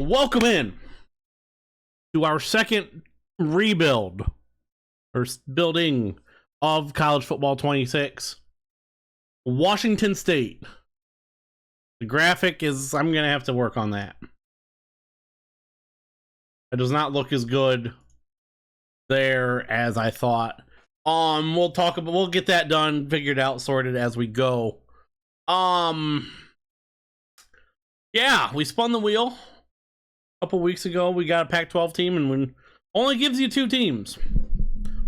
welcome in to our second rebuild or building of College Football 26. Washington State. The graphic is, I'm going to have to work on that. It does not look as good there as I thought. We'll get that done, figured out, sorted as we go. Yeah, we spun the wheel a couple weeks ago. We got a Pac-12 team, and only gives you 2 teams.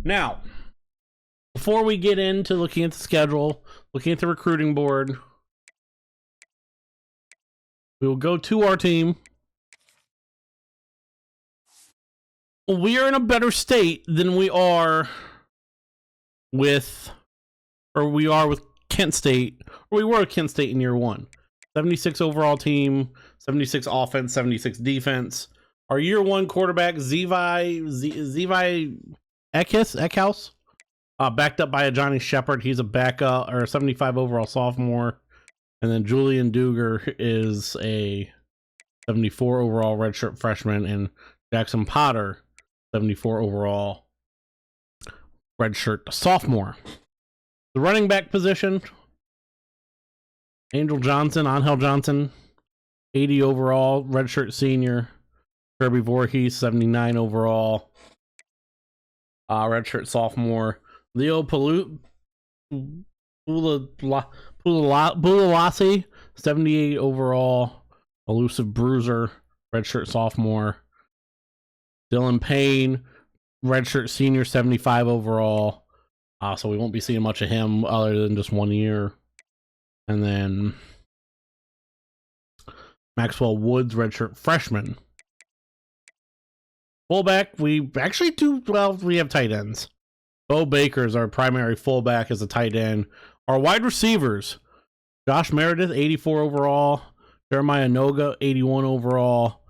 Now, before we get into looking at the schedule, looking at the recruiting board, we will go to our team. We are in a better state than we are with Kent State, or we were with Kent State in year 1. 76 overall team, 76 offense, 76 defense. Our year 1 quarterback, Zevi Eckhouse, backed up by a Johnny Shepard. He's a backup, or 75 overall sophomore. And then Julian Duger is a 74 overall redshirt freshman, and Jackson Potter, 74 overall redshirt sophomore. The running back position, Angel Johnson, 80 overall redshirt senior. Kirby Voorhees, 79 overall redshirt sophomore. Leo Pulalasi, 78 overall elusive bruiser redshirt sophomore. Dylan Payne, redshirt senior, 75 overall. So we won't be seeing much of him other than just 1 year. And then Maxwell Woods, redshirt freshman. Fullback, we actually we have tight ends. Bo Baker is our primary fullback as a tight end. Our wide receivers, Josh Meredith, 84 overall. Jeremiah Noga, 81 overall.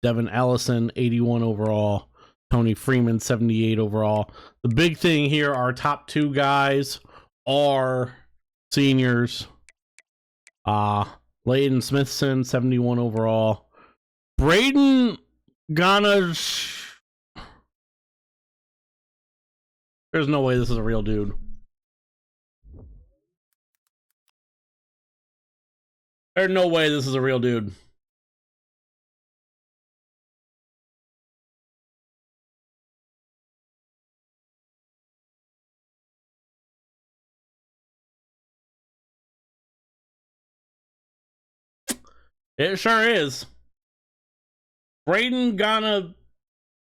Devin Ellison, 81 overall. Tony Freeman, 78 overall. The big thing here, our top 2 guys are seniors. Leighton Smithson, 71 overall. Braden Ganache. There's no way this is a real dude. There's no way this is a real dude. It sure is. Braden Gana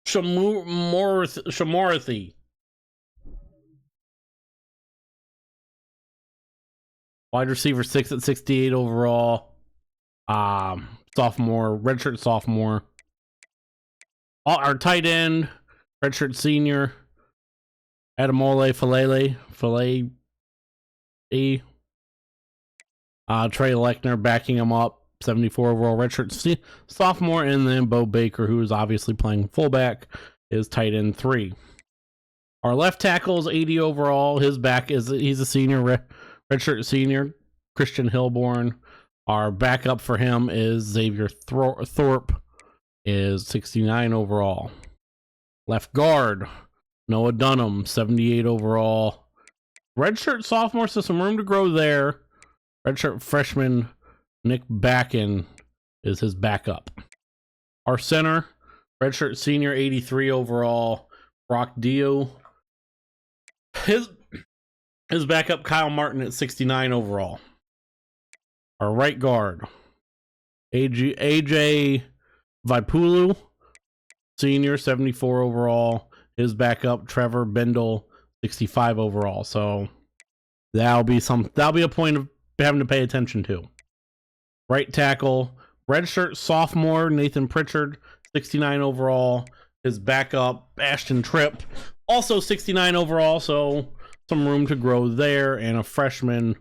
Shamorathi. Wide receiver 6 at 68 overall. Sophomore, redshirt sophomore. Our tight end, redshirt senior, Adamole Falele. Trey Lechner backing him up. 74 overall redshirt sophomore, and then Bo Baker, who is obviously playing fullback, is tight end 3. Our left tackle is 80 overall. He's a senior, redshirt senior, Christian Hilborn. Our backup for him is Xavier Thorpe, is 69 overall. Left guard, Noah Dunham, 78 overall. Redshirt sophomore, so some room to grow there. Redshirt freshman, Nick Backen, is his backup. Our center, redshirt senior, 83 overall, Brock Dio. His backup, Kyle Martin, at 69 overall. Our right guard, AJ Vaipulu, senior, 74 overall. His backup, Trevor Bendel, 65 overall. So that'll be a point of having to pay attention to. Right tackle, redshirt sophomore, Nathan Pritchard, 69 overall. His backup, Ashton Tripp, also 69 overall, so some room to grow there. And a freshman,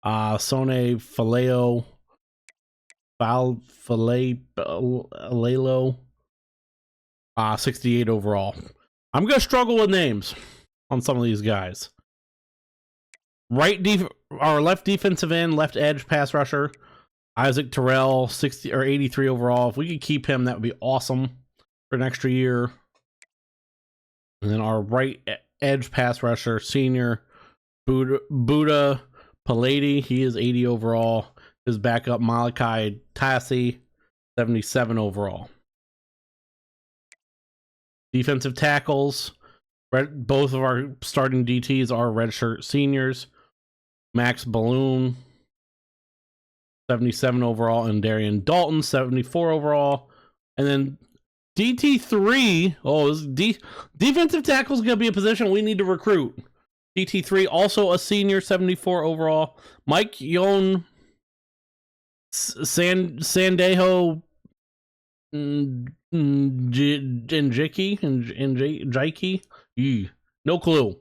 Sone Falelo, 68 overall. I'm going to struggle with names on some of these guys. Our left defensive end, left edge pass rusher, Isaac Terrell, 60 or 83 overall. If we could keep him, that would be awesome for an extra year. And then our right edge pass rusher, senior Buddha Palady, he is 80 overall. His backup Malachi Tassi, 77 overall. Defensive tackles, both of our starting DTs are redshirt seniors. Max Balloon, 77 overall, and Darian Dalton, 74 overall. And then DT3, defensive tackle is going to be a position we need to recruit. DT3, also a senior, 74 overall. Mike Yon Sandejo Njiki, no clue.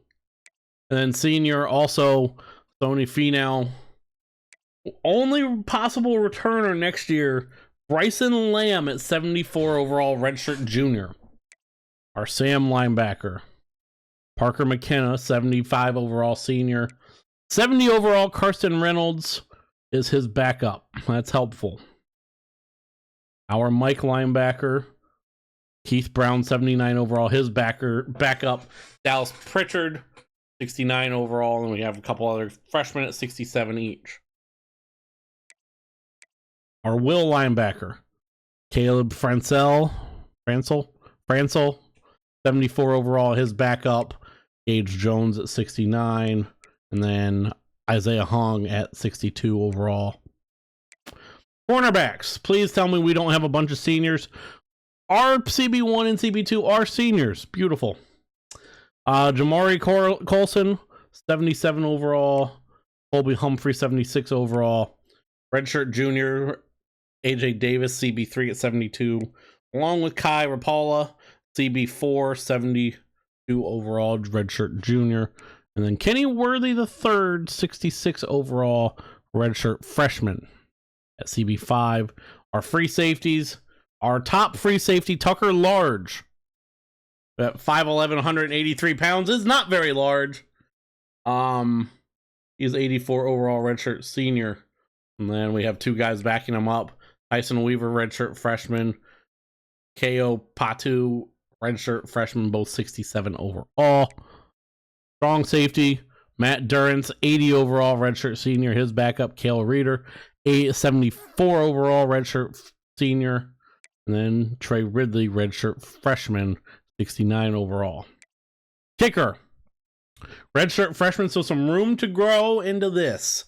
And then senior, also Sony Finau. Only possible returner next year, Bryson Lamb at 74 overall, redshirt junior. Our Sam linebacker. Parker McKenna, 75 overall, senior. 70 overall, Karsten Reynolds is his backup. That's helpful. Our Mike linebacker, Keith Brown, 79 overall, his backup. Dallas Pritchard, 69 overall, and we have a couple other freshmen at 67 each. Our will linebacker, Caleb Francel, 74 overall, his backup. Gage Jones at 69, and then Isaiah Hung at 62 overall. Cornerbacks, please tell me we don't have a bunch of seniors. Our CB1 and CB2 are seniors. Beautiful. Jamari Colson, 77 overall. Colby Humphrey, 76 overall. Redshirt junior, AJ Davis, CB3 at 72. Along with Kai Rapala, CB4, 72 overall, redshirt junior. And then Kenny Worthy III, 66 overall, redshirt freshman at CB5. Our free safeties, our top free safety, Tucker Large, at 5'11", 183 pounds, is not very large. He's 84 overall, redshirt senior. And then we have two guys backing him up. Tyson Weaver, redshirt freshman. Ko Patu, redshirt freshman, both 67 overall. Strong safety, Matt Durrance, 80 overall, redshirt senior. His backup, Kale Reeder, 74 overall, redshirt senior. And then Trey Ridley, redshirt freshman, 69 overall. Kicker, redshirt freshman, so some room to grow into this.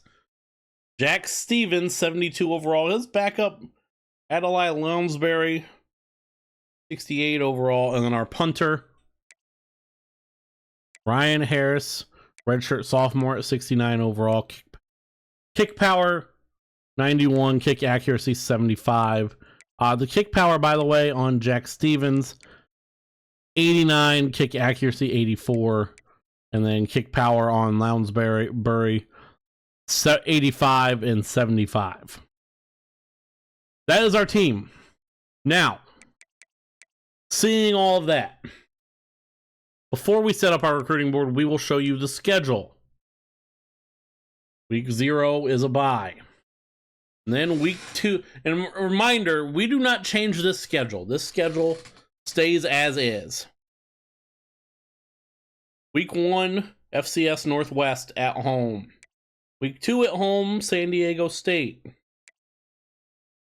Jack Stevens, 72 overall. His backup, Adelaide Lounsbury, 68 overall. And then our punter, Ryan Harris, redshirt sophomore at 69 overall. Kick power, 91. Kick accuracy, 75. The kick power, by the way, on Jack Stevens, 89. Kick accuracy, 84. And then kick power on Lounsbury, 85 and 75. That is our team. Now, seeing all of that, before we set up our recruiting board, we will show you the schedule. Week 0 is a bye. And then week 2, and a reminder, we do not change this schedule. This schedule stays as is. Week 1, FCS Northwest at home. Week 2 at home, San Diego State.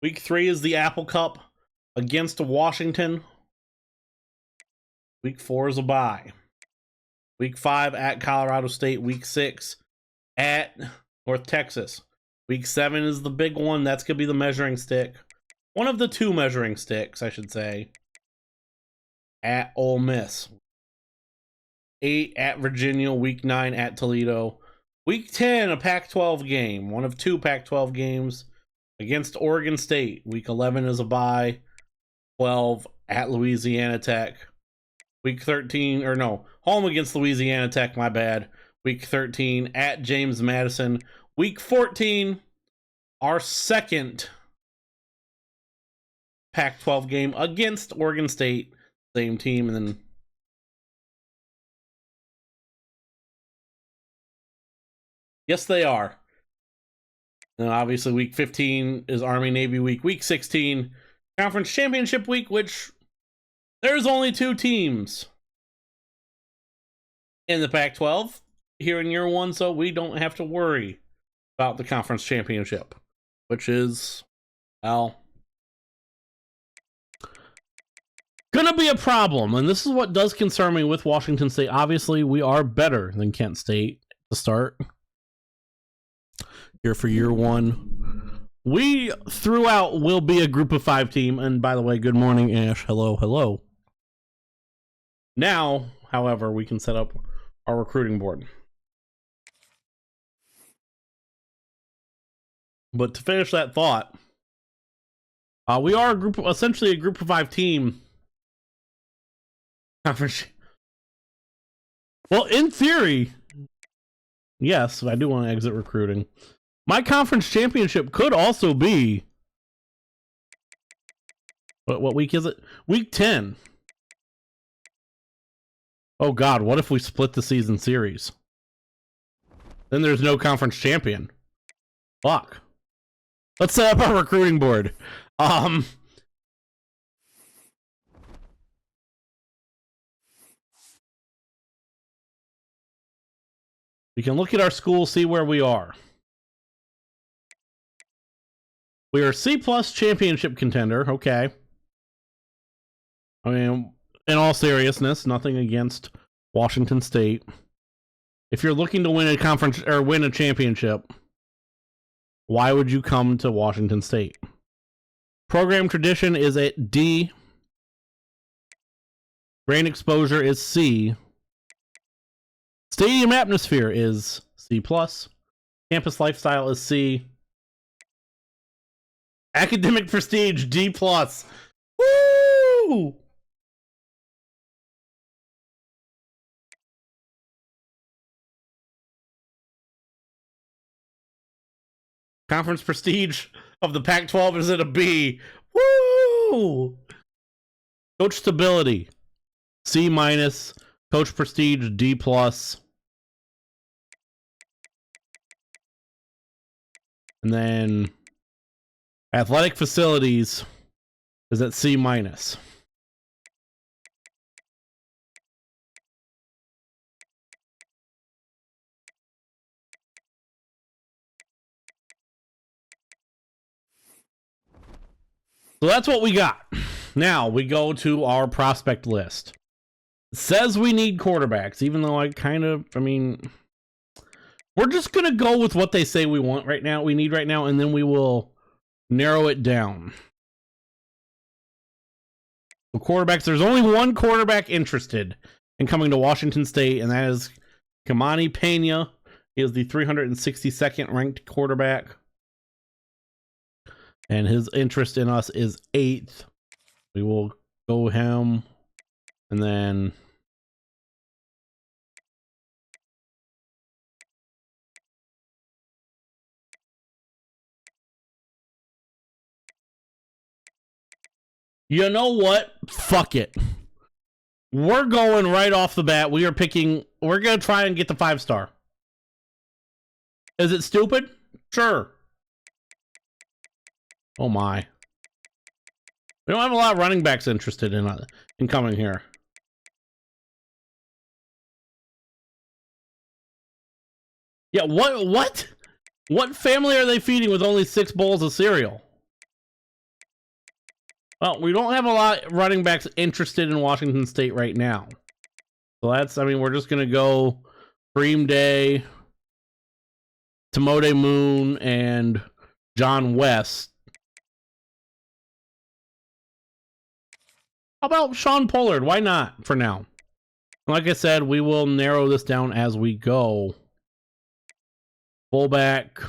Week 3 is the Apple Cup against Washington. Week 4 is a bye. Week 5 at Colorado State. Week 6 at North Texas. Week 7 is the big one. That's going to be the measuring stick. One of the two measuring sticks, I should say. At Ole Miss. 8 at Virginia. Week 9 at Toledo. Week 10, a Pac-12 game. One of two Pac-12 games against Oregon State. Week 11 is a bye. 12 at Louisiana Tech. Week 13, or no, home against Louisiana Tech, my bad. Week 13 at James Madison. Week 14, our second Pac-12 game against Oregon State. Same team, and then yes, they are. And obviously, week 15 is Army Navy week. Week 16, Conference Championship week, which there's only 2 teams in the Pac-12 here in year 1, so we don't have to worry about the Conference Championship, which is, well, gonna be a problem. And this is what does concern me with Washington State. Obviously, we are better than Kent State to start here for year 1. We throughout will be a group of 5 team. And by the way, good morning, Ash. Hello. Now, however, we can set up our recruiting board. But to finish that thought, we are essentially a group of 5 team. Well, in theory, yes, I do want to exit recruiting. My conference championship could also be, what week is it? Week 10. Oh God, what if we split the season series? Then there's no conference champion. Fuck. Let's set up our recruiting board. We can look at our school, see where we are. We are C+ championship contender. Okay. I mean, in all seriousness, nothing against Washington State. If you're looking to win a conference or win a championship, why would you come to Washington State? Program tradition is at D. Brand exposure is C. Stadium atmosphere is C+. Campus lifestyle is C. Academic prestige D+. Woo! Conference prestige of the Pac-12 is at a B. Woo! Coach stability C-. Coach prestige D+. And then athletic facilities is at C-. So that's what we got. Now we go to our prospect list. It says we need quarterbacks, even though I mean, we're just going to go with what they say we want right now, we need right now, and then we will narrow it down. So quarterbacks, there's only one quarterback interested in coming to Washington State, and that is Kamani Pena. He is the 362nd ranked quarterback. And his interest in us is 8th. We will go him. And then you know what? Fuck it. We're going right off the bat. We're going to try and get the 5-star. Is it stupid? Sure. Oh my. We don't have a lot of running backs interested in coming here. Yeah, what? What family are they feeding with only 6 bowls of cereal? Well, we don't have a lot of running backs interested in Washington State right now. So we're just going to go Kareem Day, Timode Moon, and John West. How about Sean Pollard? Why not for now? Like I said, we will narrow this down as we go. Fullback.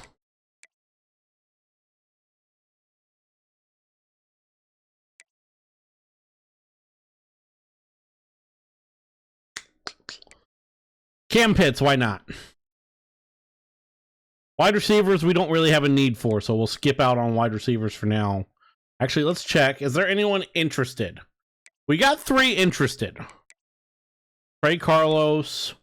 Cam Pitts, why not? Wide receivers, we don't really have a need for, so we'll skip out on wide receivers for now. Actually, let's check. Is there anyone interested? We got 3 interested. Trey Carlos,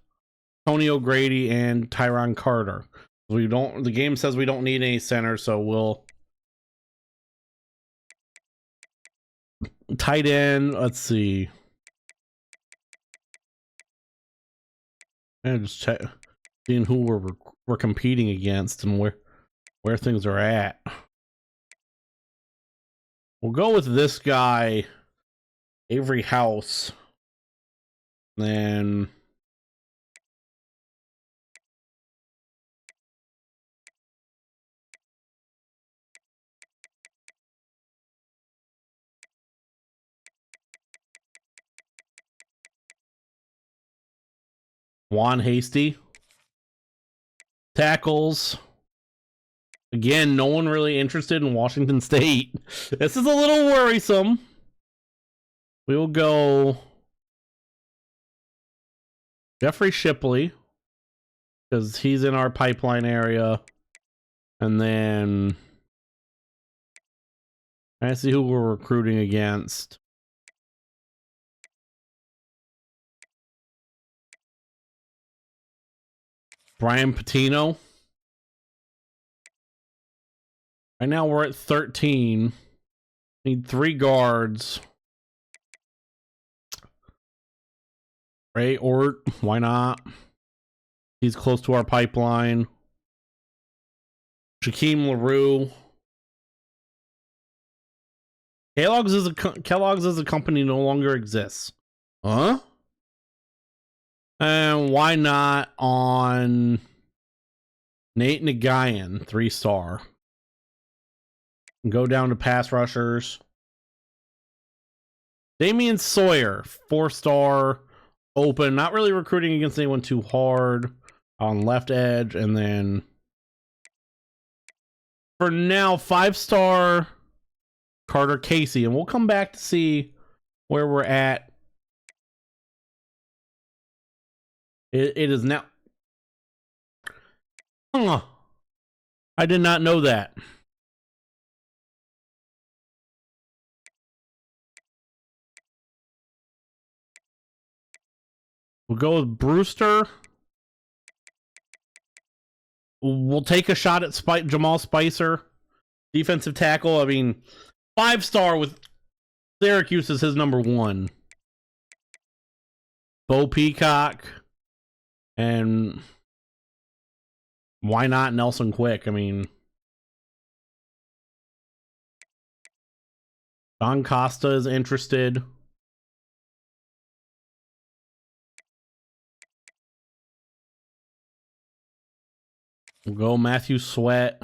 Tony O'Grady, and Tyron Carter. We don't. The game says we don't need any center, so we'll tight end. Let's see. And just check, seeing who we're competing against and where things are at. We'll go with this guy, Avery House. Then Juan Hasty. Tackles. Again, no one really interested in Washington State. This is a little worrisome. We will go Jeffrey Shipley, because he's in our pipeline area. And then I see who we're recruiting against. Brian Patino. Right now we're at 13. Need 3 guards. Ray Ort, why not? He's close to our pipeline. Shaquem LaRue. Kellogg's as a company no longer exists. Huh? And why not on Nate Nagayan, 3-star? Go down to pass rushers. Damian Sawyer, 4-star, open. Not really recruiting against anyone too hard on left edge. And then for now, 5-star Carter Casey. And we'll come back to see where we're at. It is now. I did not know that. We'll go with Brewster. We'll take a shot at Jamal Spicer, defensive tackle. I mean, 5-star with Syracuse is his number 1. Bo Peacock. And why not Nelson Quick? I mean, Don Costa is interested. We'll go Matthew Sweat.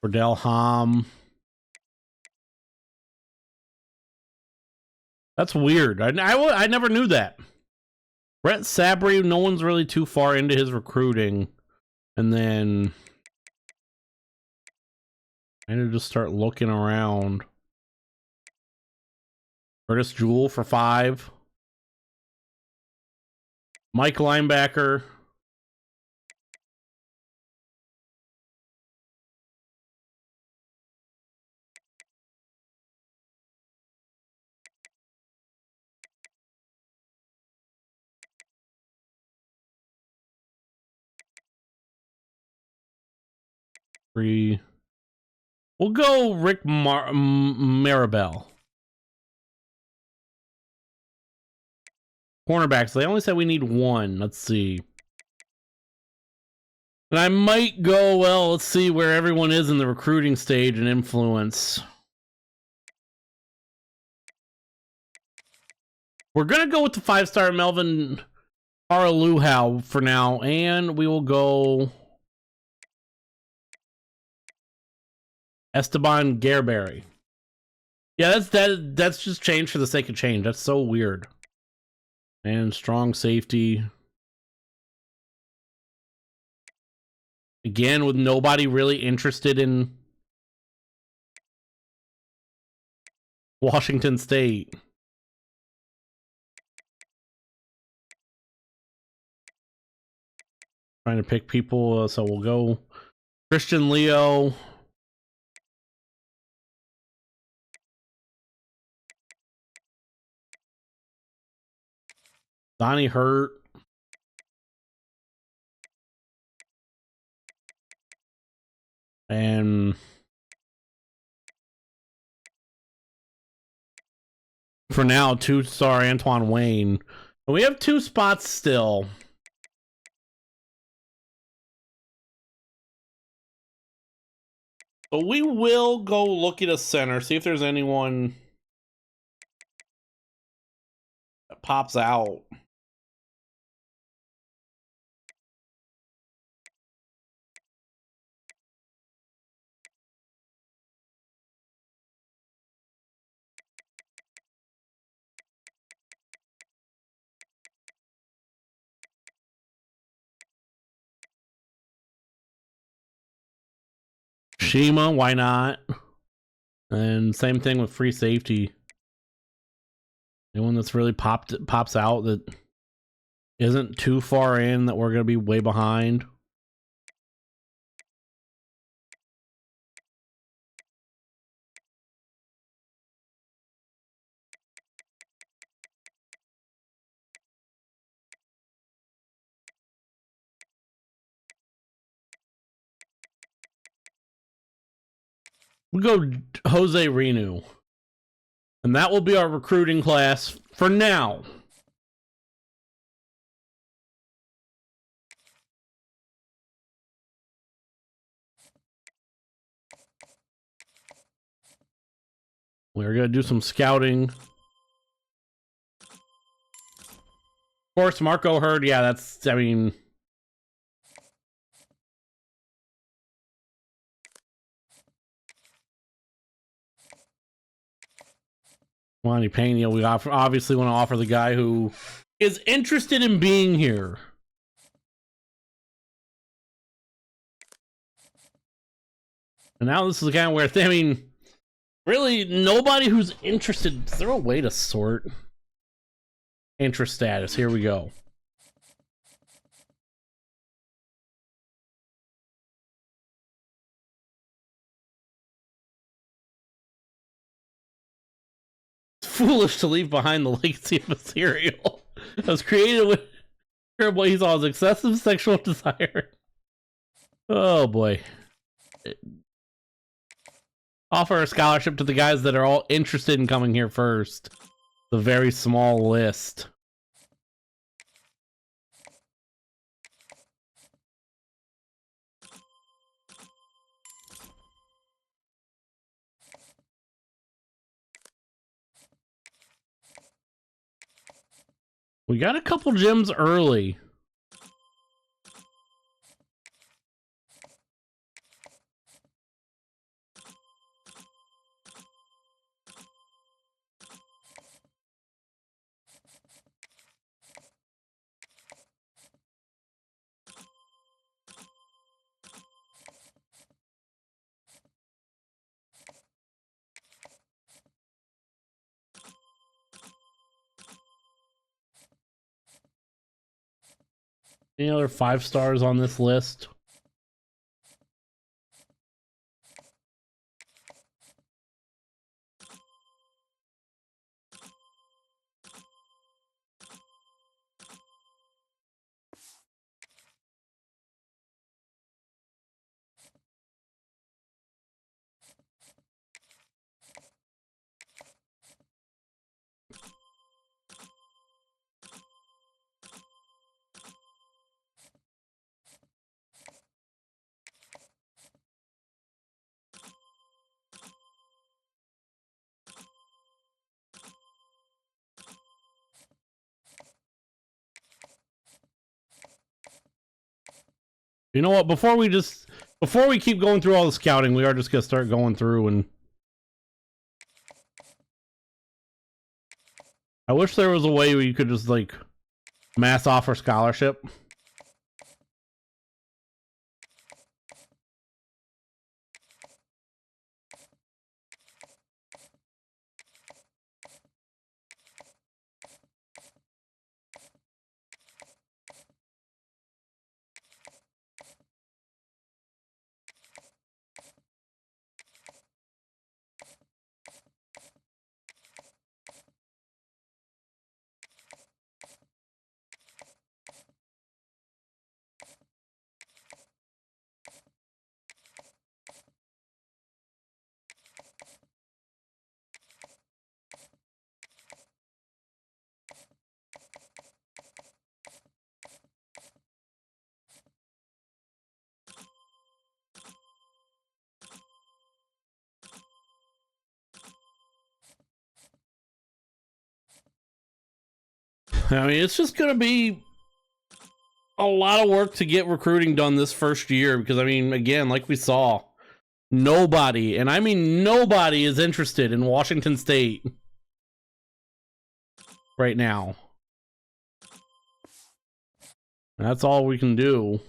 Cordell Hom. That's weird. I never knew that. Brett Sabry, no one's really too far into his recruiting. And then I need to just start looking around. Curtis Jewell for 5. Mike linebacker. We'll go Rick Maribel. Cornerbacks. They only said we need 1. Let's see. And I might go, well, let's see where everyone is in the recruiting stage and influence. We're going to go with the 5-star Melvin Araluhau for now. And we will go Esteban Gerberry. Yeah, that's just change for the sake of change. That's so weird. And strong safety. Again, with nobody really interested in Washington State. Trying to pick people, so we'll go Christian Leo. Donnie Hurt. And for now, 2-star Antoine Wayne. And we have 2 spots still. But we will go look at a center, see if there's anyone that pops out. Shima, why not? And same thing with free safety. Anyone that's really pops out that isn't too far in that we're going to be way behind. We'll go Jose Renu. And that will be our recruiting class for now. We're going to do some scouting. Of course, Marco Hurd, yeah, that's, I mean... Lonnie Pena, we obviously want to offer the guy who is interested in being here. And now this is the kind where, I mean, really, nobody who's interested. Is there a way to sort interest status? Here we go. It's foolish to leave behind the legacy of material that was created with terrible Esau's excessive sexual desire. Oh boy. Offer a scholarship to the guys that are all interested in coming here first. The very small list. We got a couple gems early. Any other 5 stars on this list? You know what? Before we keep going through all the scouting, we are just gonna start going through, and I wish there was a way where you could just like mass offer scholarship. I mean, it's just going to be a lot of work to get recruiting done this first year because, I mean, again, like we saw, nobody, and I mean nobody, is interested in Washington State right now. And that's all we can do.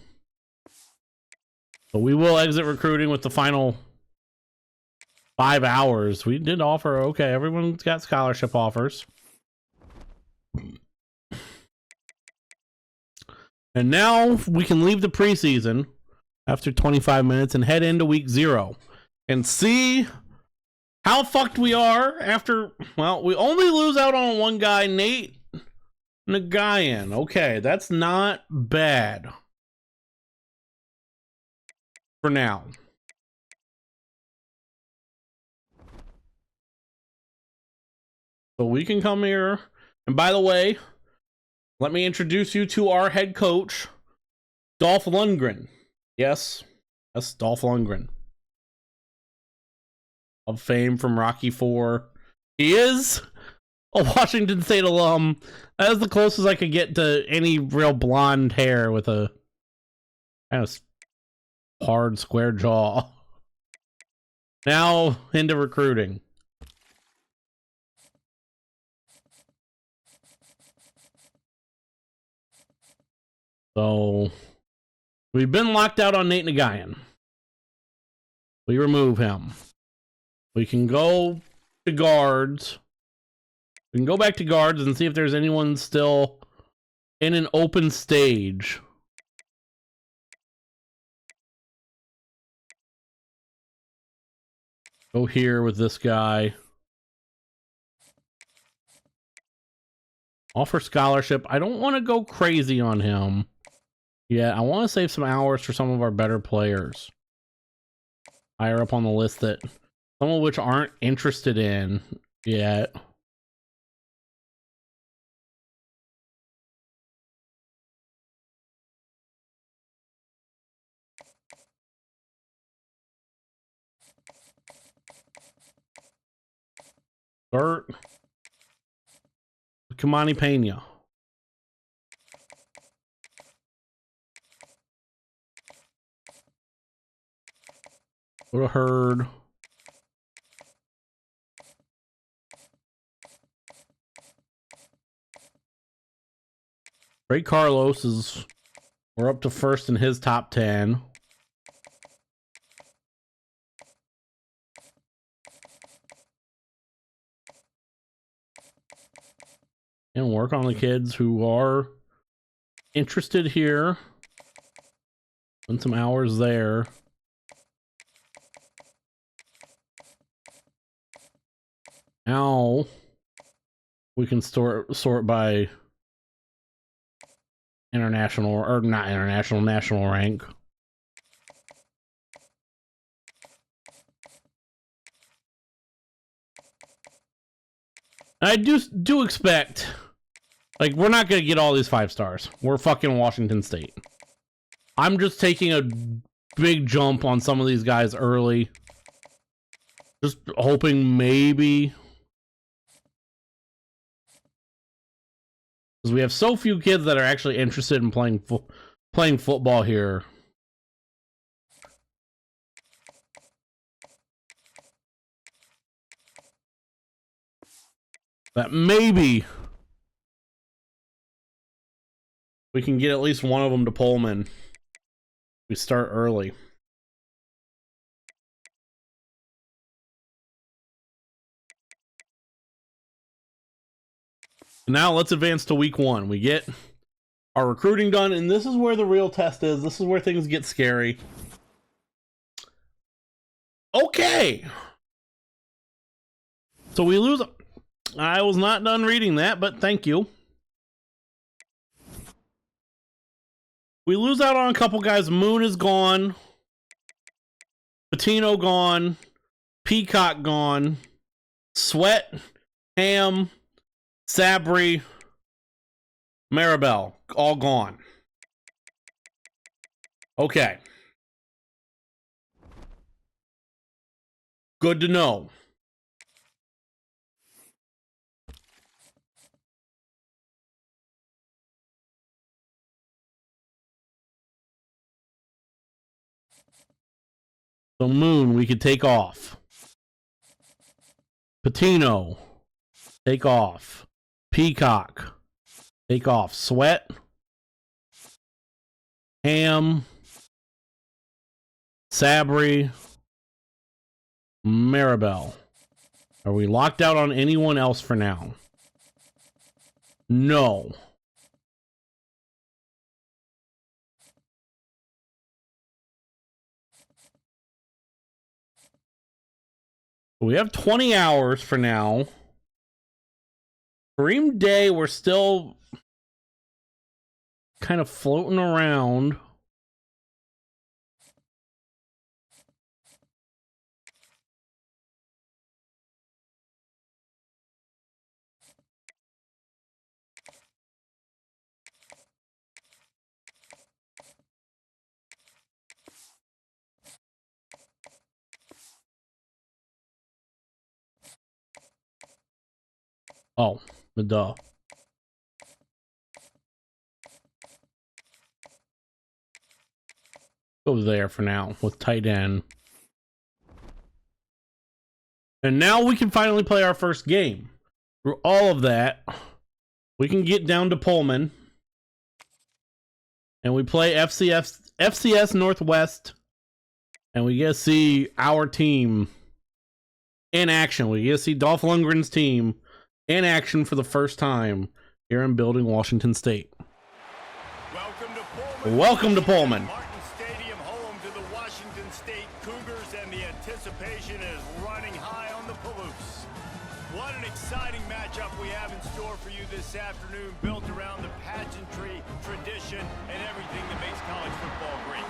So we will exit recruiting with the final 5 hours. We did offer, okay, everyone's got scholarship offers. And now we can leave the preseason after 25 minutes and head into week 0 and see how fucked we are after, well, we only lose out on one guy, Nate Nagayan. Okay, that's not bad for now. So we can come here. And by the way, let me introduce you to our head coach, Dolph Lundgren. Yes, Dolph Lundgren. Of fame from Rocky IV. He is a Washington State alum. That is the closest I could get to any real blonde hair with a kind of hard square jaw. Now into recruiting. So we've been locked out on Nate Nagayan. We remove him. We can go to guards. We can go back to guards and see if there's anyone still in an open stage. Go here with this guy. Offer scholarship. I don't want to go crazy on him. Yeah, I want to save some hours for some of our better players. Higher up on the list that some of which aren't interested in yet. Start Kamani Pena. Go to Herd. Ray Carlos is, we're up to first in his top 10. And work on the kids who are interested here. Spend some hours there. Now we can sort by international, or not international, national rank. I do expect, like, we're not gonna get all these 5 stars. We're fucking Washington State. I'm just taking a big jump on some of these guys early. Just hoping maybe, because we have so few kids that are actually interested in playing football here. That maybe we can get at least one of them to Pullman. We start early. Now let's advance to week 1. We get our recruiting done, and this is where the real test is. This is where things get scary. Okay. So we lose. I was not done reading that, but thank you. We lose out on a couple guys. Moon is gone. Patino gone. Peacock gone. Sweat, Ham, Sabri, Maribel, all gone. Okay. Good to know. So Moon, we could take off. Patino, take off. Peacock, take off. Sweat, Ham, Sabri, Maribel. Are we locked out on anyone else for now? No. We have 20 hours for now. Kareem Day, we're still kind of floating around. Oh, the duh. Go there for now with tight end. And now we can finally play our first game. Through all of that, we can get down to Pullman. And we play FCS Northwest. And we get to see our team in action. We get to see Dolph Lundgren's team in action for the first time here in Building, Washington State. Welcome to Pullman. Welcome to Pullman. Martin Stadium, home to the Washington State Cougars, and the anticipation is running high on the Palouse. What an exciting matchup we have in store for you this afternoon, built around the pageantry, tradition, and everything that makes college football great.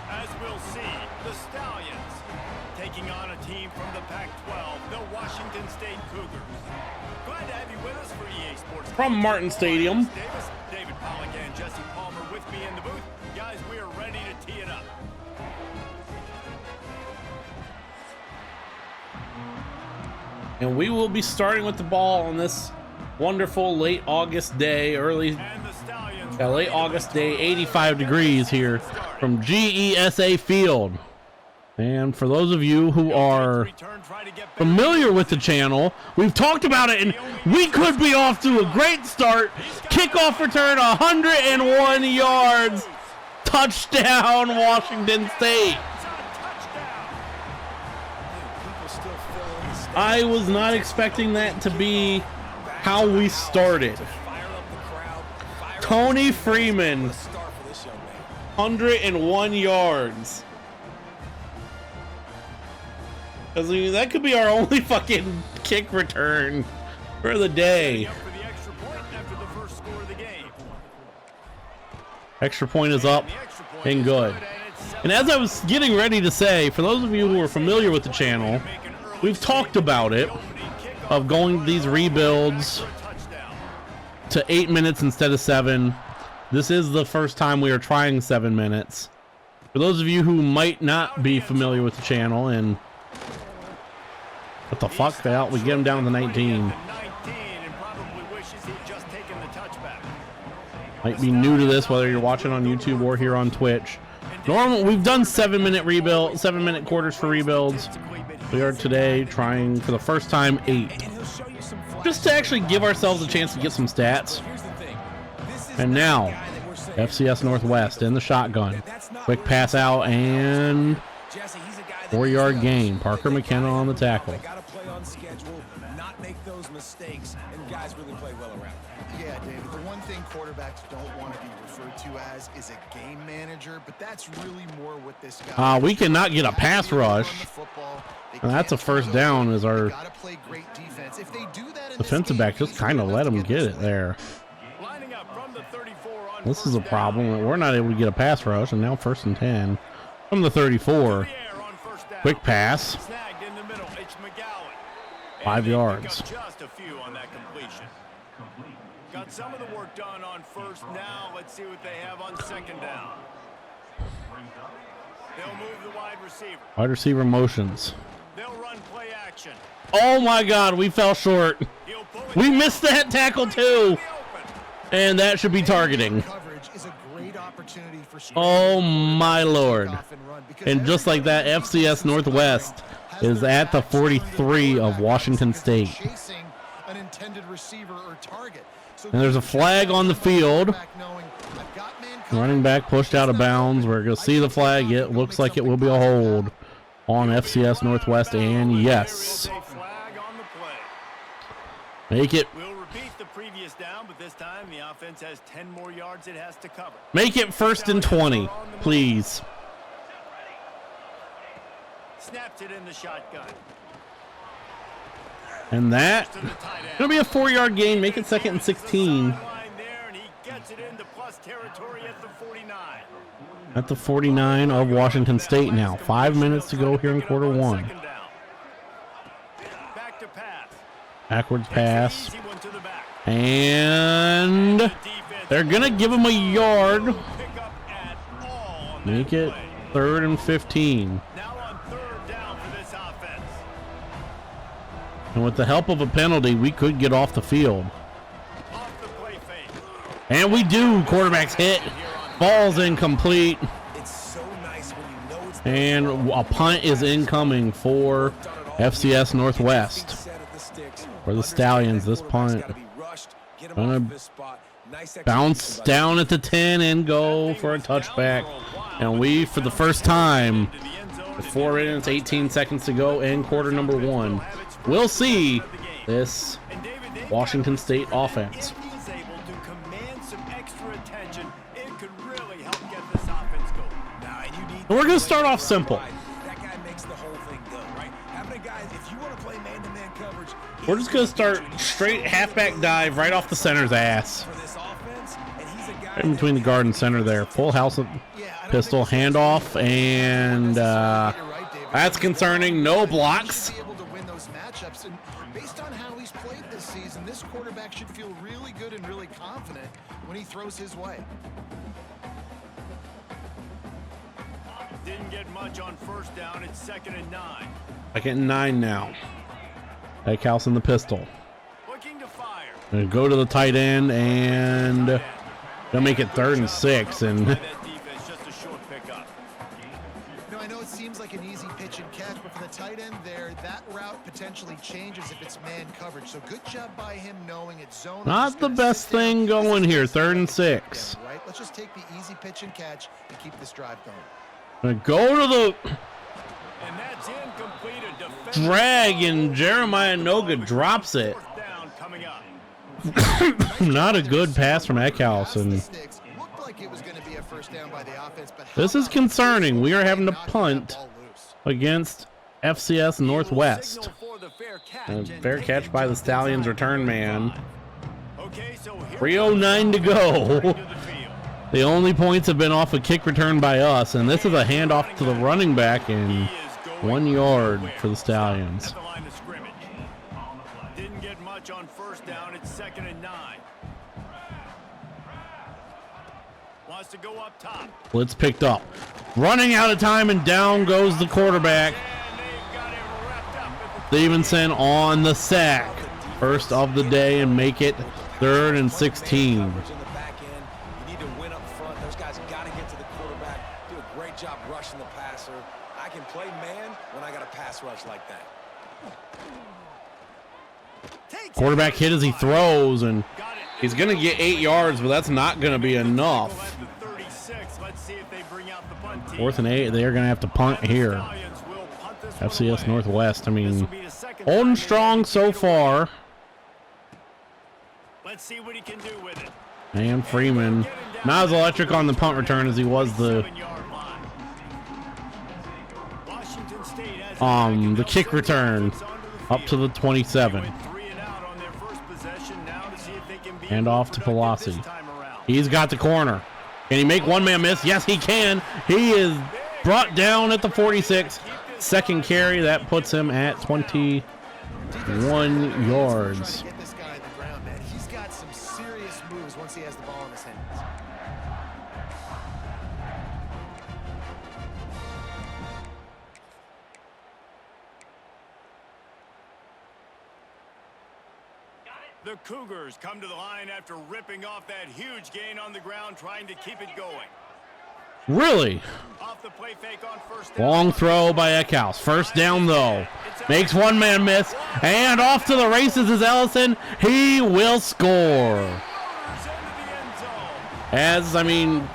As we'll see, the Stallions taking on a team from the Pac-12, the Washington State Cougars. Glad to have you with us for EA Sports. From Martin Stadium. David Pollock and Jesse Palmer with me in the booth. Guys, we are ready to tee it up. And we will be starting with the ball on this wonderful late August day, late August day, 85 degrees here from GESA Field. And for those of you who are familiar with the channel, we've talked about it, and we could be off to a great start. Kickoff return, 101 yards. Touchdown, Washington State. I was not expecting that to be how we started. Tony Freeman, 101 yards. I mean, that could be our only fucking kick return for the day. Extra point is up and good. And as I was getting ready to say, for those of you who are familiar with the channel, we've talked about it, of going these rebuilds to 8 minutes instead of 7. This is the first time we are trying 7 minutes. For those of you who might not be familiar with the channel, and what the fuck, we get him down to 19. Might be new to this, whether you're watching on YouTube or here on Twitch. Normally, we've done 7 minute quarters for rebuilds. We are today trying for the first time 8. Just to actually give ourselves a chance to get some stats. And now, FCS Northwest in the shotgun. Quick pass out and 4-yard gain. Parker McKenna on the tackle. Yeah, David, the one thing quarterbacks don't want to be referred to as is a game manager, but that's really more what this guy we cannot get a pass rush. And that's a first down as our defensive back just kind of let him get it there. This is a problem. We're not able to get a pass rush, and now 1st and 10 from the 34. Quick pass. 5 yards. Just a few on that completion. Got some of the work done on first. Now let's see what they have on second down. They'll move the wide receiver. Wide receiver motions. They'll run play action. Oh my God, we fell short. We missed that tackle too. And that should be targeting. opportunity for Oh my Lord. And just like that, FCS Northwest is at the 43 of Washington State. Chasing an intended receiver or target. And there's a flag on the field. Running back pushed out of bounds. We're going to see the flag. It looks like it will be a hold on FCS Northwest, and yes. Make it. We'll repeat the previous down, but this time the offense has 10 more yards it has to cover. Make it 1st and 20, please. Snaps it in the shotgun. And that going to be a 4-yard gain. Make it 2nd and 16. At the 49 of Washington State now. 5 minutes to go here in quarter one. Backwards pass. And they're going to give him a yard. Make it 3rd and 15. And with the help of a penalty, we could get off the field. And we do. Quarterback's hit. Ball's incomplete. And a punt is incoming for FCS Northwest. For the Stallions, this punt gonna bounce down at the 10 and go for a touchback. And we, for the first time, with 4 minutes, 18 seconds to go in quarter number one, we'll see this Washington State offense. And we're going to start off simple. We're just going to start straight halfback dive right off the center's ass. Right in between the guard and center there. Full house of pistol handoff, and that's concerning. No blocks. Based on how he's played this season, this quarterback should feel really good and really confident when he throws his way. Didn't get much on 1st down. It's 2nd and 9. 2nd and 9 now. Backhouse in the pistol. Looking to fire. Gonna go to the tight end and gonna make it 3rd and 6. And That defense, just a short pickup. You know, I know it seems like an easy pitch and catch, but for the tight end there, that route potentially changes if it's man coverage. So good job by him knowing it's zone. not the best thing going here. 3rd and 6. Right. Let's just take the easy pitch and catch and keep this drive going. Gonna go to the And that's incomplete. drag, and Jeremiah Noga drops it. Down coming up. Not a good pass from Eckhouse, and this is concerning. We are having to punt against FCS Northwest. And fair catch by the Stallions return man. 3:09 to go. The only points have been off a kick return by us, and this is a handoff to the running back, and 1 yard for the Stallions. At the line of scrimmage. Didn't get much on 1st down. It's 2nd and 9. Wants to go up top. Blitz picked up. Running out of time, and down goes the quarterback. Stevenson on the sack. First of the day, and make it 3rd and 16. Quarterback hit as he throws, and he's going to get 8 yards, but that's not going to be enough. 4th and 8, they're going to have to punt here. FCS Northwest, I mean, holding strong so far. Let's see what he can do with it. And Freeman, not as electric on the punt return as he was the kick return up to the 27. Hand off to Pelosi. He's got the corner. Can he make one man miss? Yes, he can. He is brought down at the 46. Second carry, that puts him at 21 yards. Get this guy on the ground, man. He's got some serious moves once he has the ball in his hands. The Cougars come to the line after ripping off that huge gain on the ground, trying to keep it going. Really? Off the play fake on first down. Long throw by Eckhouse. First down, though. Makes one man miss. And off to the races is Ellison. He will score. As, I mean,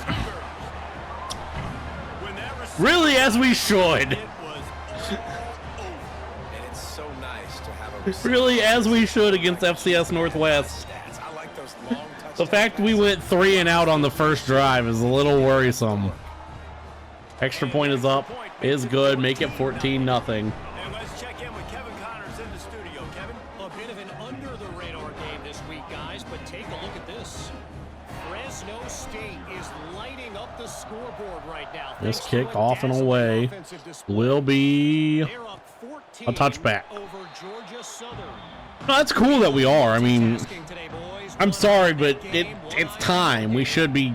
really, as we should. Really, as we should against FCS Northwest. The fact we went 3 and out on the first drive is a little worrisome. Extra point is up, is good. Make it 14-0. And let's check in with Kevin Connors in the studio. Kevin, a bit of an under-the-radar game this week, guys, but take a look at this. Fresno State is lighting up the scoreboard right now. This kick off and away will be a touchback. No, that's cool that we are. I mean, I'm sorry, but it's time. We should be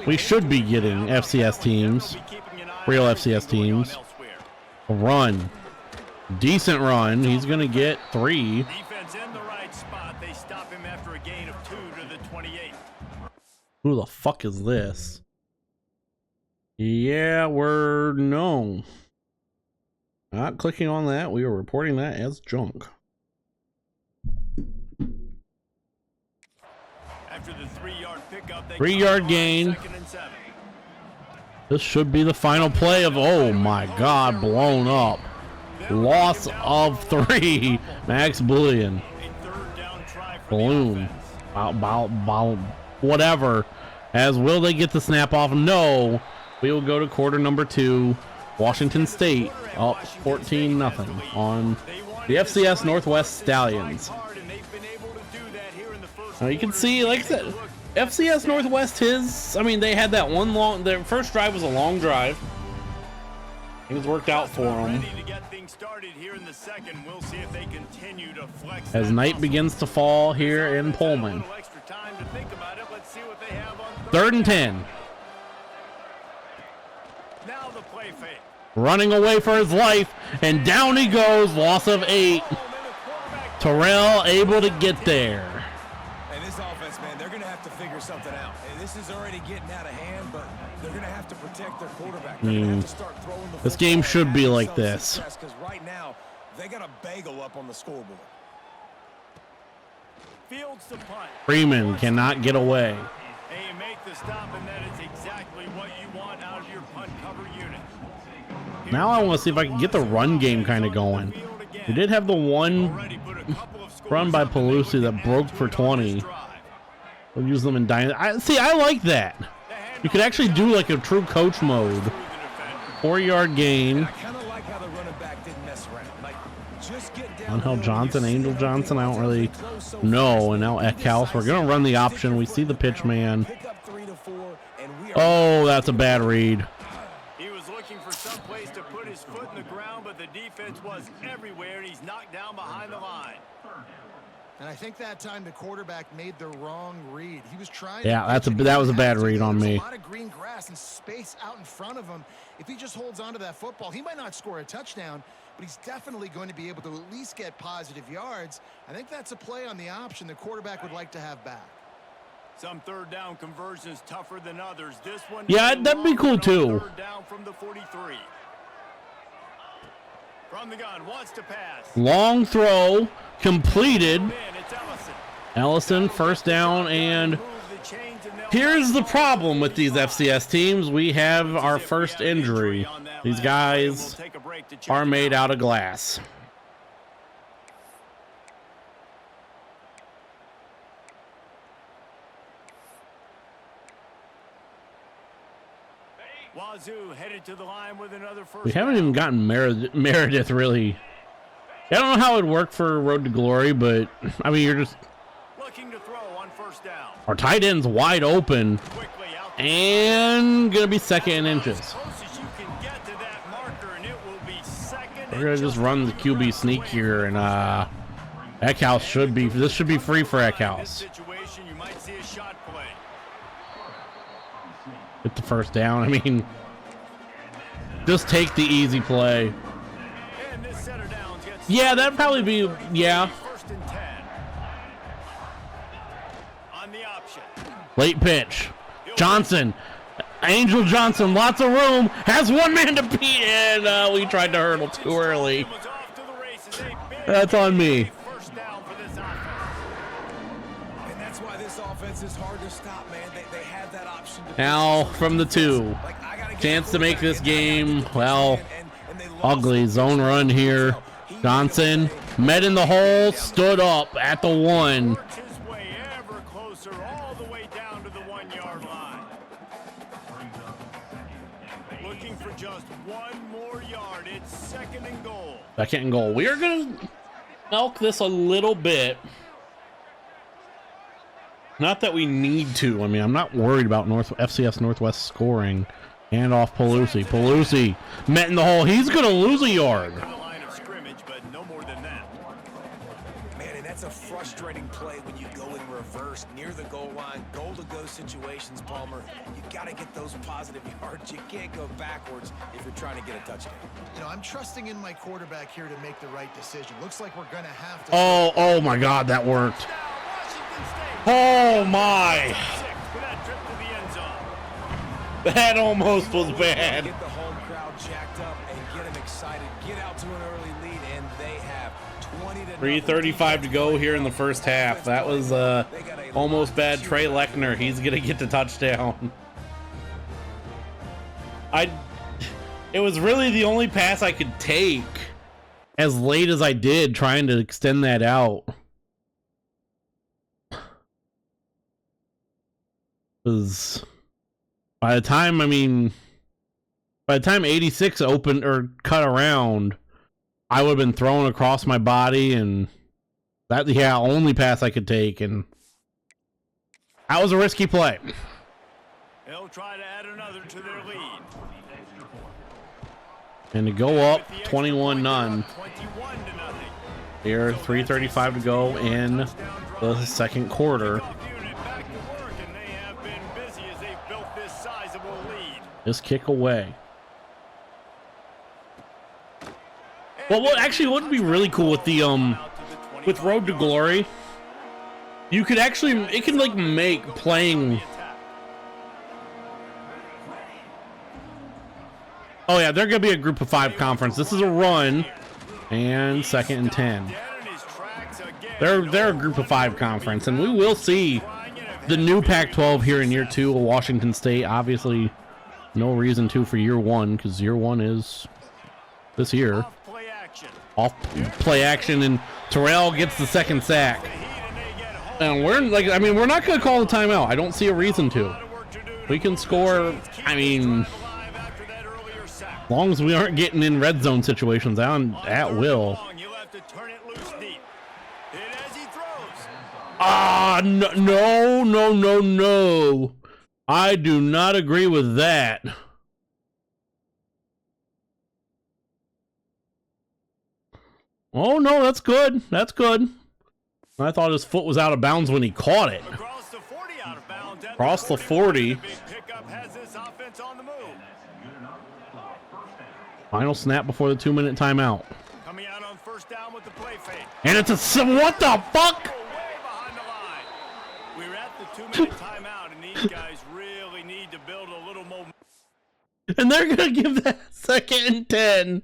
getting FCS teams, real FCS teams. A run, decent run. He's gonna get 3. defense in the right spot. They stop him after a gain of 2 to the 28. Who the fuck is this? Yeah, we're no. Not clicking on that. We are reporting that as junk. After the 3-yard pickup, 3-yard gain. This should be the final play of, oh my God, blown up. Loss of 3. Max Bullion. Balloon. Whatever. As will they get the snap off? No. We will go to quarter number 2. Washington State up 14-0 on the FCS Northwest Stallions. Now you can see, like I said, FCS Northwest, they had that one long, their first drive was a long drive. Things worked out for them. As night begins to fall here in Pullman. 3rd and 10. Now the play fake. Running away for his life, and down he goes. Loss of 8. Terrell able to get there. And this offense, man, they're going to have to figure something out. And this is already getting out of hand, but they're going to have to protect their quarterback. They're going to have to start throwing the This game should be like this. Because right now, they got a bagel up on the scoreboard. Fields to punt. Freeman cannot get away. And you make the stop, and that is exactly what you want out of your punt cover unit. Now I want to see if I can get the run game kind of going. We did have the one run by Pelusi that broke for 20. We'll use them in dynasty. I like that. You could actually do like a true coach mode. 4-yard gain. Angel Johnson, Angel Johnson, I don't really know. And now Eckhouse. We're going to run the option. We see the pitch man. Oh, that's a bad read. He was looking for some place to put his foot in the ground, but the defense was everywhere, and he's knocked down behind the line. And I think that time the quarterback made the wrong read. He was trying. Yeah, that was a bad read on me. A lot of green grass and space out in front of him. If he just holds on to that football, he might not score a touchdown, but he's definitely going to be able to at least get positive yards. I think that's a play on the option the quarterback would like to have back. Some 3rd down conversions tougher than others. This one, yeah, that'd be cool too. 3rd down from the 43. From the gun, wants to pass. Long throw completed. Ellison, first down, and here's the problem with these FCS teams. We have our first injury. These guys are made out of glass. Wazzu headed to the line with another first. We haven't even gotten Meredith really. I don't know how it would work for Road to Glory, but I mean, you're just looking to throw on first down. Our tight end's wide open and gonna be 2nd and inches. We're gonna just run the QB sneak here, and Eckhouse should be. This should be free for Eckhouse. Get the first down. I mean, just take the easy play. Yeah, that'd probably be, yeah. Late pitch. Johnson. Angel Johnson, lots of room, has one man to beat, and we tried to hurdle too early. That's on me. And that's why this offense is hard to stop, man. They have that option. Now from the 2. Chance to make this game, well, ugly. Zone run here. Johnson met in the hole, stood up at the 1. Looking for just one more yard. It's 2nd and goal. 2nd and goal. We are going to milk this a little bit. Not that we need to. I mean, I'm not worried about FCS Northwest scoring. Hand off Pelusi. Pelusi met in the hole. He's going to lose a yard. Line of scrimmage, but no more than that. Man, and that's a frustrating play when you go in reverse near the goal line. Goal-to-go situations, Palmer. You got to get those positive yards. You can't go backwards if you're trying to get a touchdown. You know, I'm trusting in my quarterback here to make the right decision. Looks like we're going to have to... Oh my God, that worked. Oh my. That almost was bad. Get the home crowd jacked up and get them excited. Get out to an early lead, and they have 3:35 to go here in the first half. That was almost bad. Trey Lechner, he's gonna get the touchdown. It was really the only pass I could take as late as I did, trying to extend that out. Because by the time 86 opened or cut around, I would have been thrown across my body, and that, yeah, only pass I could take, and that was a risky play. They'll try to add another to their lead. And to go up 21-0. Here, 3:35 to go in the 2nd quarter. Just kick away. Well, what actually would be really cool with the with Road to Glory, you could actually, it can like make playing. Oh yeah, they're gonna be a group of 5 conference. This is a run, and 2nd and 10. They're a group of 5 conference, and we will see the new Pac-12 here in year 2 of Washington State. Obviously, no reason to for year 1, because year 1 is this year. Off play action, and Terrell gets the 2nd sack. And we're like, I mean, we're not going to call the timeout. I don't see a reason to. We can score. I mean, as long as we aren't getting in red zone situations at will. No. I do not agree with that. Oh, no, that's good. That's good. I thought his foot was out of bounds when he caught it. Across the 40. Final snap before the 2-minute timeout. Coming out on 1st down with the play fake. And it's a, what the fuck? We're at the 2-minute timeout, and these guys really need to build a little more. And they're going to give that 2nd and 10.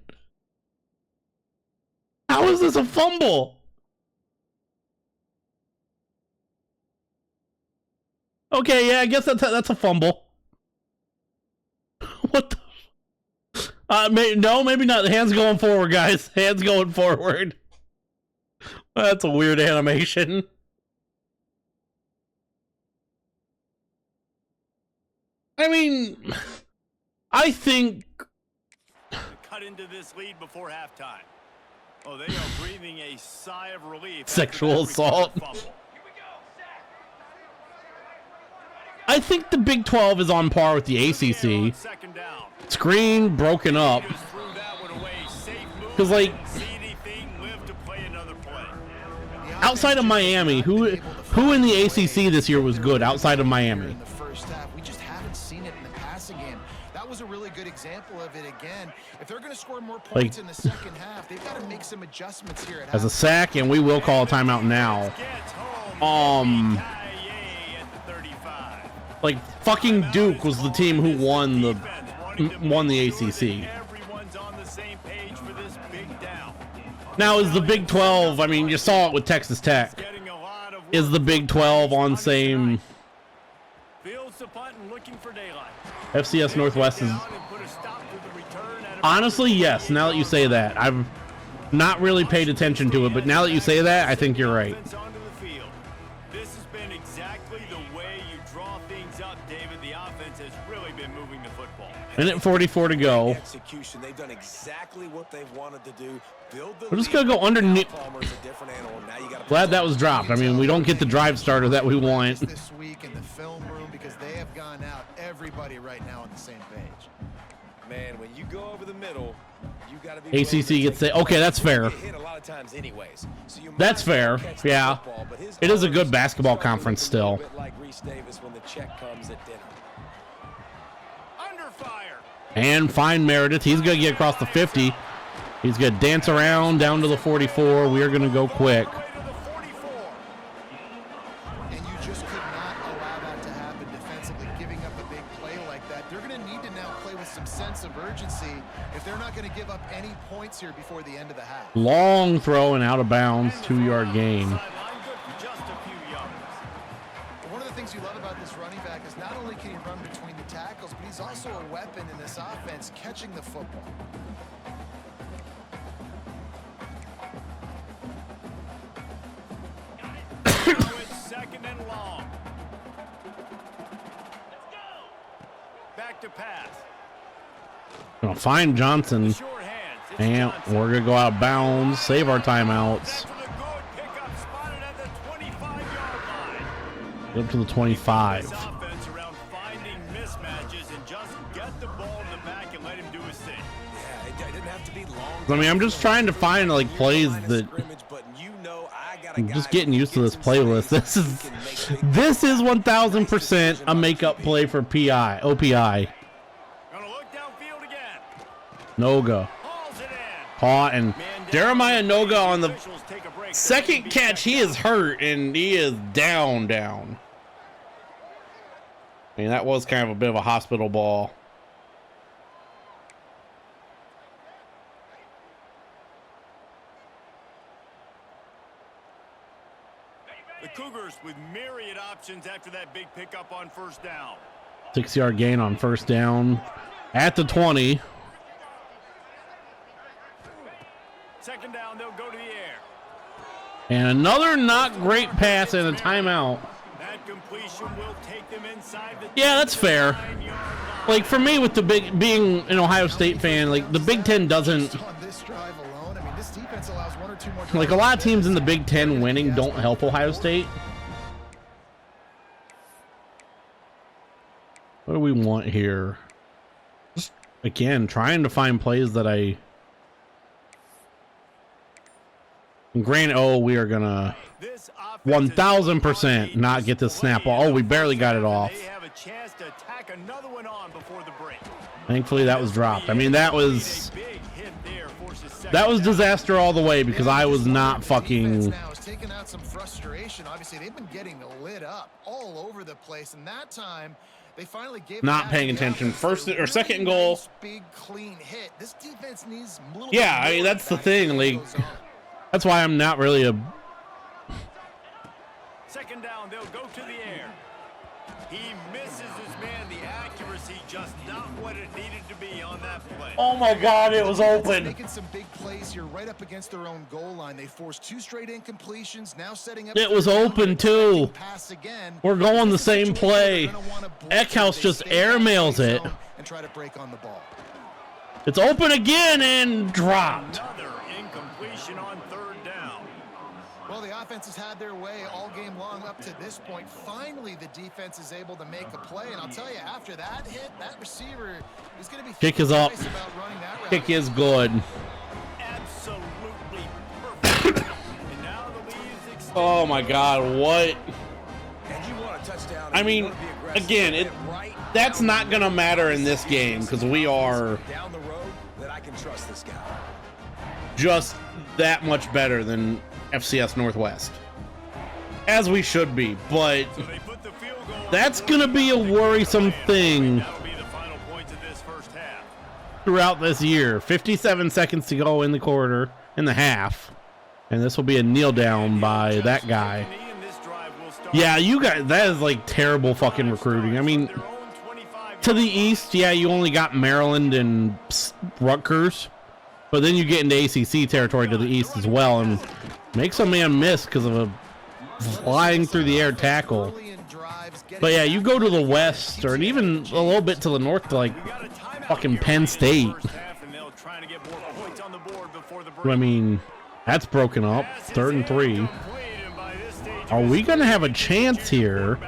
How is this a fumble? Okay, yeah, I guess that's a fumble. What the? No, maybe not. Hands going forward, guys. Hands going forward. That's a weird animation. I mean, I think... Cut into this lead before halftime. Oh, they are breathing a sigh of relief. Sexual assault. I think the Big 12 is on par with the ACC. Screen broken up. Because, like, outside of Miami, who in the ACC this year was good outside of Miami? In the first half, we just haven't seen it in the passing game. That was a really good example of it again. If they're going to score more points in the second half, they've got to make some adjustments here. As a sack, and we will call a timeout now. Like fucking Duke was the team who won the ACC. Everyone's on the same page for this big down. Now is the Big 12, I mean, you saw it with Texas Tech. Getting a lot of Is the Big 12 on same? Fields the punt and looking for daylight. FCS Northwest is Down and put a stop to the return at a honestly, yes, now that you say that. I've not really paid attention to it, but now that you say that, I think you're right. offense onto the field. This has been exactly the way you draw things up, David. The offense has really been moving the football. Minute 44 to go. Execution. They've done exactly what they've wanted to do. Build the We're just lead. gonna go underneath. Palmer's a different animal. Now you gotta Glad that was dropped. I mean, we don't get the drive starter that we want. This week in the film room because they have gone out. Everybody right now on the same page. Man, when you go over the middle, you gotta be ACC gets it. Okay, that's fair. Hit a lot of times anyways. So you That's might fair. not catch the Yeah. football, but his It is a arms good basketball start to look conference a still. little bit like Reese Davis when the check comes at dinner. Under fire. And find Meredith. He's going to get across the 50. He's going to dance around down to the 44. We are going to go quick. All the way to the 44. And you just could not allow that to happen defensively, giving up a big play like that. They're going to need to now play with some sense of urgency if they're not going to give up any points here before the end of the half. Long throw and out of bounds. 2-yard gain. Sideline good for just a few yards. One of the things you love about this running back is not only can he run between the tackles, but he's also a weapon in this offense, catching the football. Now it's second and long. Back to pass. Gonna find Johnson. Short hands. It's And Johnson. we're going to go out of bounds. Save our timeouts. That's for the good pickup, spotted at the 25-yard line. Get up to the 25. This offense around finding mismatches and just get the ball in the back and let him do his thing. Yeah, it didn't have to be long. I mean, I'm just trying to find like plays that I'm just getting used to this playlist. This is 1000% a makeup play for OPI. Gonna look downfield again. Noga Hauls it in. caught, and Jeremiah Noga on the Officials take a break. second catch, he is hurt and he is down. I mean, that was kind of a bit of a hospital ball. The Cougars with myriad options after that big pickup on first down. 6-yard gain on first down at the 20. Second down, they'll go to the air. And another not great pass and a timeout. That completion will take them inside the Yeah, that's fair. 9-yard line. Like for me, with the being an Ohio State fan, like the Big Ten doesn't, On this drive alone, I mean, this defense allows one or two more. like a lot of teams in the Big Ten winning don't help Ohio State. What do we want here? Just again, trying to find plays that I. And granted, we are gonna This offense is 1000% not get this snap ball. Oh, we barely got it off. They have a chance to tack another one on before the break. Thankfully, that was dropped. I mean, that was A big hit there forces second that was down. disaster all the way because I was not fucking. Now is taking out some frustration. Obviously, they've been getting lit up all over the place, and that time they finally gave. Not it paying back to the attention. offense. First A or second and goal. nice, big clean hit. This defense needs a little. Yeah, bit I mean, more that's the back thing, as it like- goes on. That's why I'm not really a. Second down, they'll go to the air. He misses his man. The accuracy just not what it needed to be on that play. Oh my God! It was open. Making some big plays here, right up against their own goal line. They forced 2 straight incompletions. Now setting up. It was open too. Pass again. We're going the This is a same situation play. they're gonna wanna blitz Eckhouse if they just stay in that airmails safe it. zone and try to break on the ball. It's open again and dropped. Another incompletion on third down. Well, the offense has had their way all game long up to this point. Finally, the defense is able to make a play. And I'll tell you, after that hit, that receiver is going to be Kick is up. twice about running that route. Kick is good. Absolutely perfect. And now the lead is extended. Oh my God! What? And you want a touchdown. I mean, again, that's not gonna matter in this game because we are down the road that I can trust this guy. just that much better than FCS Northwest, as we should be. But So they put the field goal That's going to be a worrisome thing That'll be the final points of this first half. throughout this year. 57 seconds to go in the quarter, in the half. And this will be a kneel down by that guy. Yeah, you guys, that is like terrible fucking recruiting. I mean, to the east, yeah, you only got Maryland and Rutgers. But then you get into ACC territory to the east as well, and makes a man miss because of a flying through the air tackle. But yeah, you go to the west, or even a little bit to the north, to like fucking Penn State. I mean, that's broken up. 3rd and 3. Are we gonna have a chance here?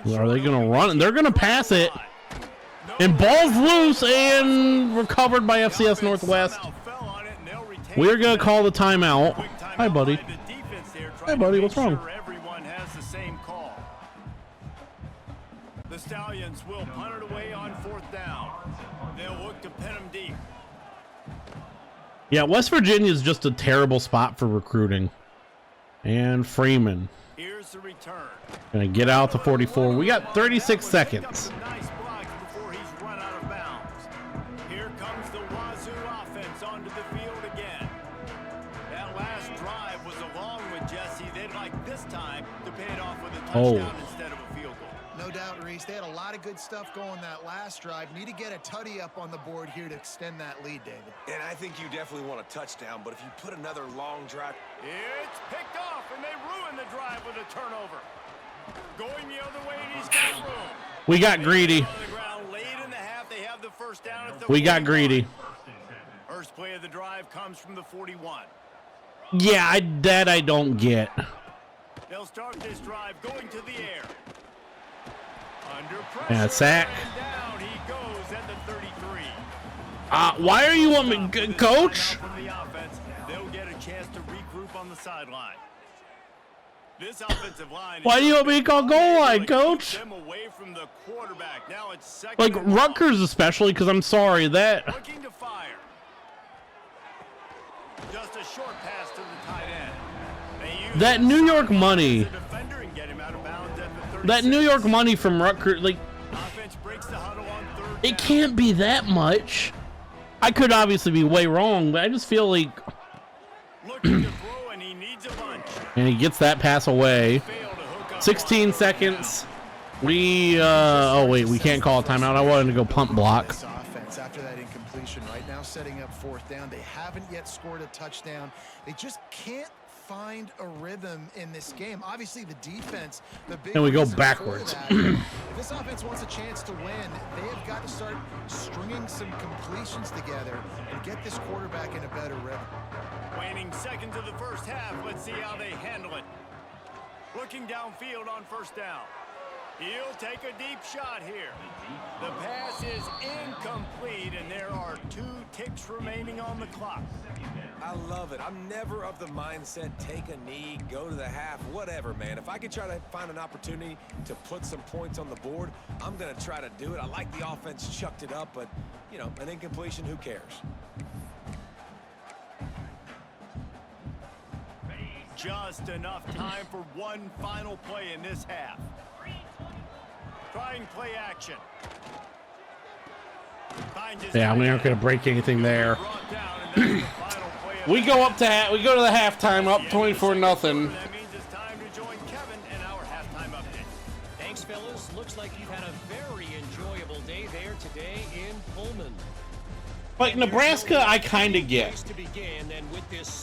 Are they gonna run? They're gonna pass it. And ball's loose and recovered by FCS Northwest. We're going to call the timeout. Hi, buddy. Hi, buddy. What's wrong? Everyone has the same call. The Stallions will punt it away on 4th down. They'll look to pin them deep. Yeah, West Virginia is just a terrible spot for recruiting. And Freeman. Here's the return. Going to get out to 44. We got 36 seconds. Here comes the Wazzu offense onto the field again. That last drive was a long one, Jesse. They'd like this time to pay it off with a touchdown instead of a field goal. No doubt, Reese. They had a lot of good stuff going that last drive. Need to get a tutty up on the board here to extend that lead, David. And I think you definitely want a touchdown, but if you put another long drive... It's picked off, and they ruin the drive with a turnover. Going the other way, and he's got room. We got greedy. We got greedy. First play of the drive comes from the 41. Yeah, that I don't get. They'll start this drive going to the air. Under pressure. And a sack. And down he goes at the 33. Why are you on me, coach? From the offense, they'll get a chance to regroup on the sideline. This offensive line. Why do you want me to call goal line, coach? Them away from the quarterback. Now it's second Like Rutgers especially, because I'm sorry that. Looking to fire. Just a short pass to the tight end. That New York money. That New York money from Rutgers, like, it can't be that much. I could obviously be way wrong, but I just feel like. And he gets that pass away. 16 seconds. Oh wait, we can't call a timeout. I wanted to go punt block. After that incompletion, right now setting up 4th down. They haven't yet scored a touchdown. They just can't find a rhythm in this game. Obviously, the defense, the big. And we go backwards. If this offense wants a chance to win, they have got to start stringing some completions together and get this quarterback in a better rhythm. Waning seconds of the first half. Let's see how they handle it. Looking downfield on 1st down. He'll take a deep shot here. The pass is incomplete, and there are 2 ticks remaining on the clock. I love it. I'm never of the mindset, take a knee, go to the half, whatever, man. If I could try to find an opportunity to put some points on the board, I'm going to try to do it. I like the offense chucked it up, but, you know, an incompletion, who cares? Just enough time for one final play in this half. Trying play action. Yeah, we aren't going to break anything there. We go up to we go to the halftime, up 24-0. That means it's time to join Kevin in our halftime update. Thanks, fellas. Looks like you've had a very enjoyable day there today in Pullman. Like Nebraska, I kind of get.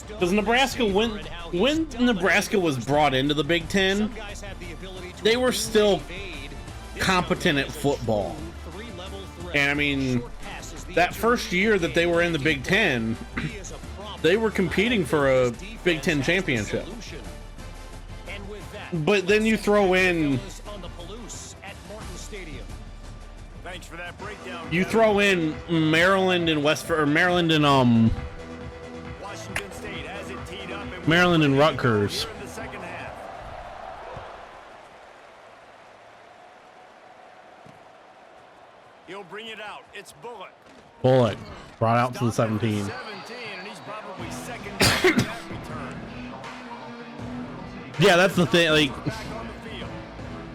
Because Nebraska, when Nebraska was brought into the Big Ten, they were still competent at football. And I mean, that first year that they were in the Big Ten, they were competing for a Big Ten championship. But then you throw in, Thanks for that breakdown. you throw in Maryland and Maryland and Washington State has it teed up, and Maryland and Rutgers. here in the second half. He'll bring it out. It's Bullock. Bullock brought out to the 17. 17, and he's probably second down in that return. Yeah, that's the thing. Like,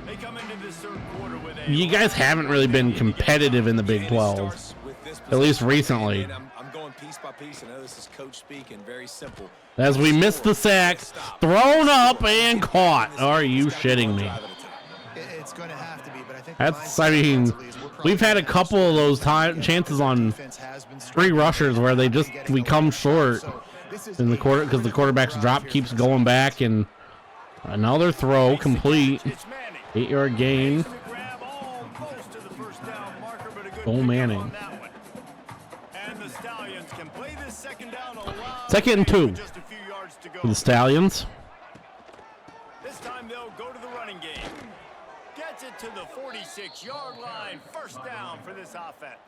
They come into this third quarter with a you guys haven't really been competitive in the Big 12, at least recently. I'm going piece by piece. I know this is coach speaking, very simple. As we missed the sack, thrown up and caught. Are you shitting me? It's going to have to be, but I think That's, I mean, we've had a couple of those chances on 3 rushers where we come short in the quarter because the quarterback's drop keeps going back, and another throw complete. 8-yard gain. Cole Manning. And the Stallions can play this second down a lot. 2nd and 2 Just a few yards to go. for the Stallions. This time they'll go to the running game. Gets it to the 46-yard line. First down for this offense.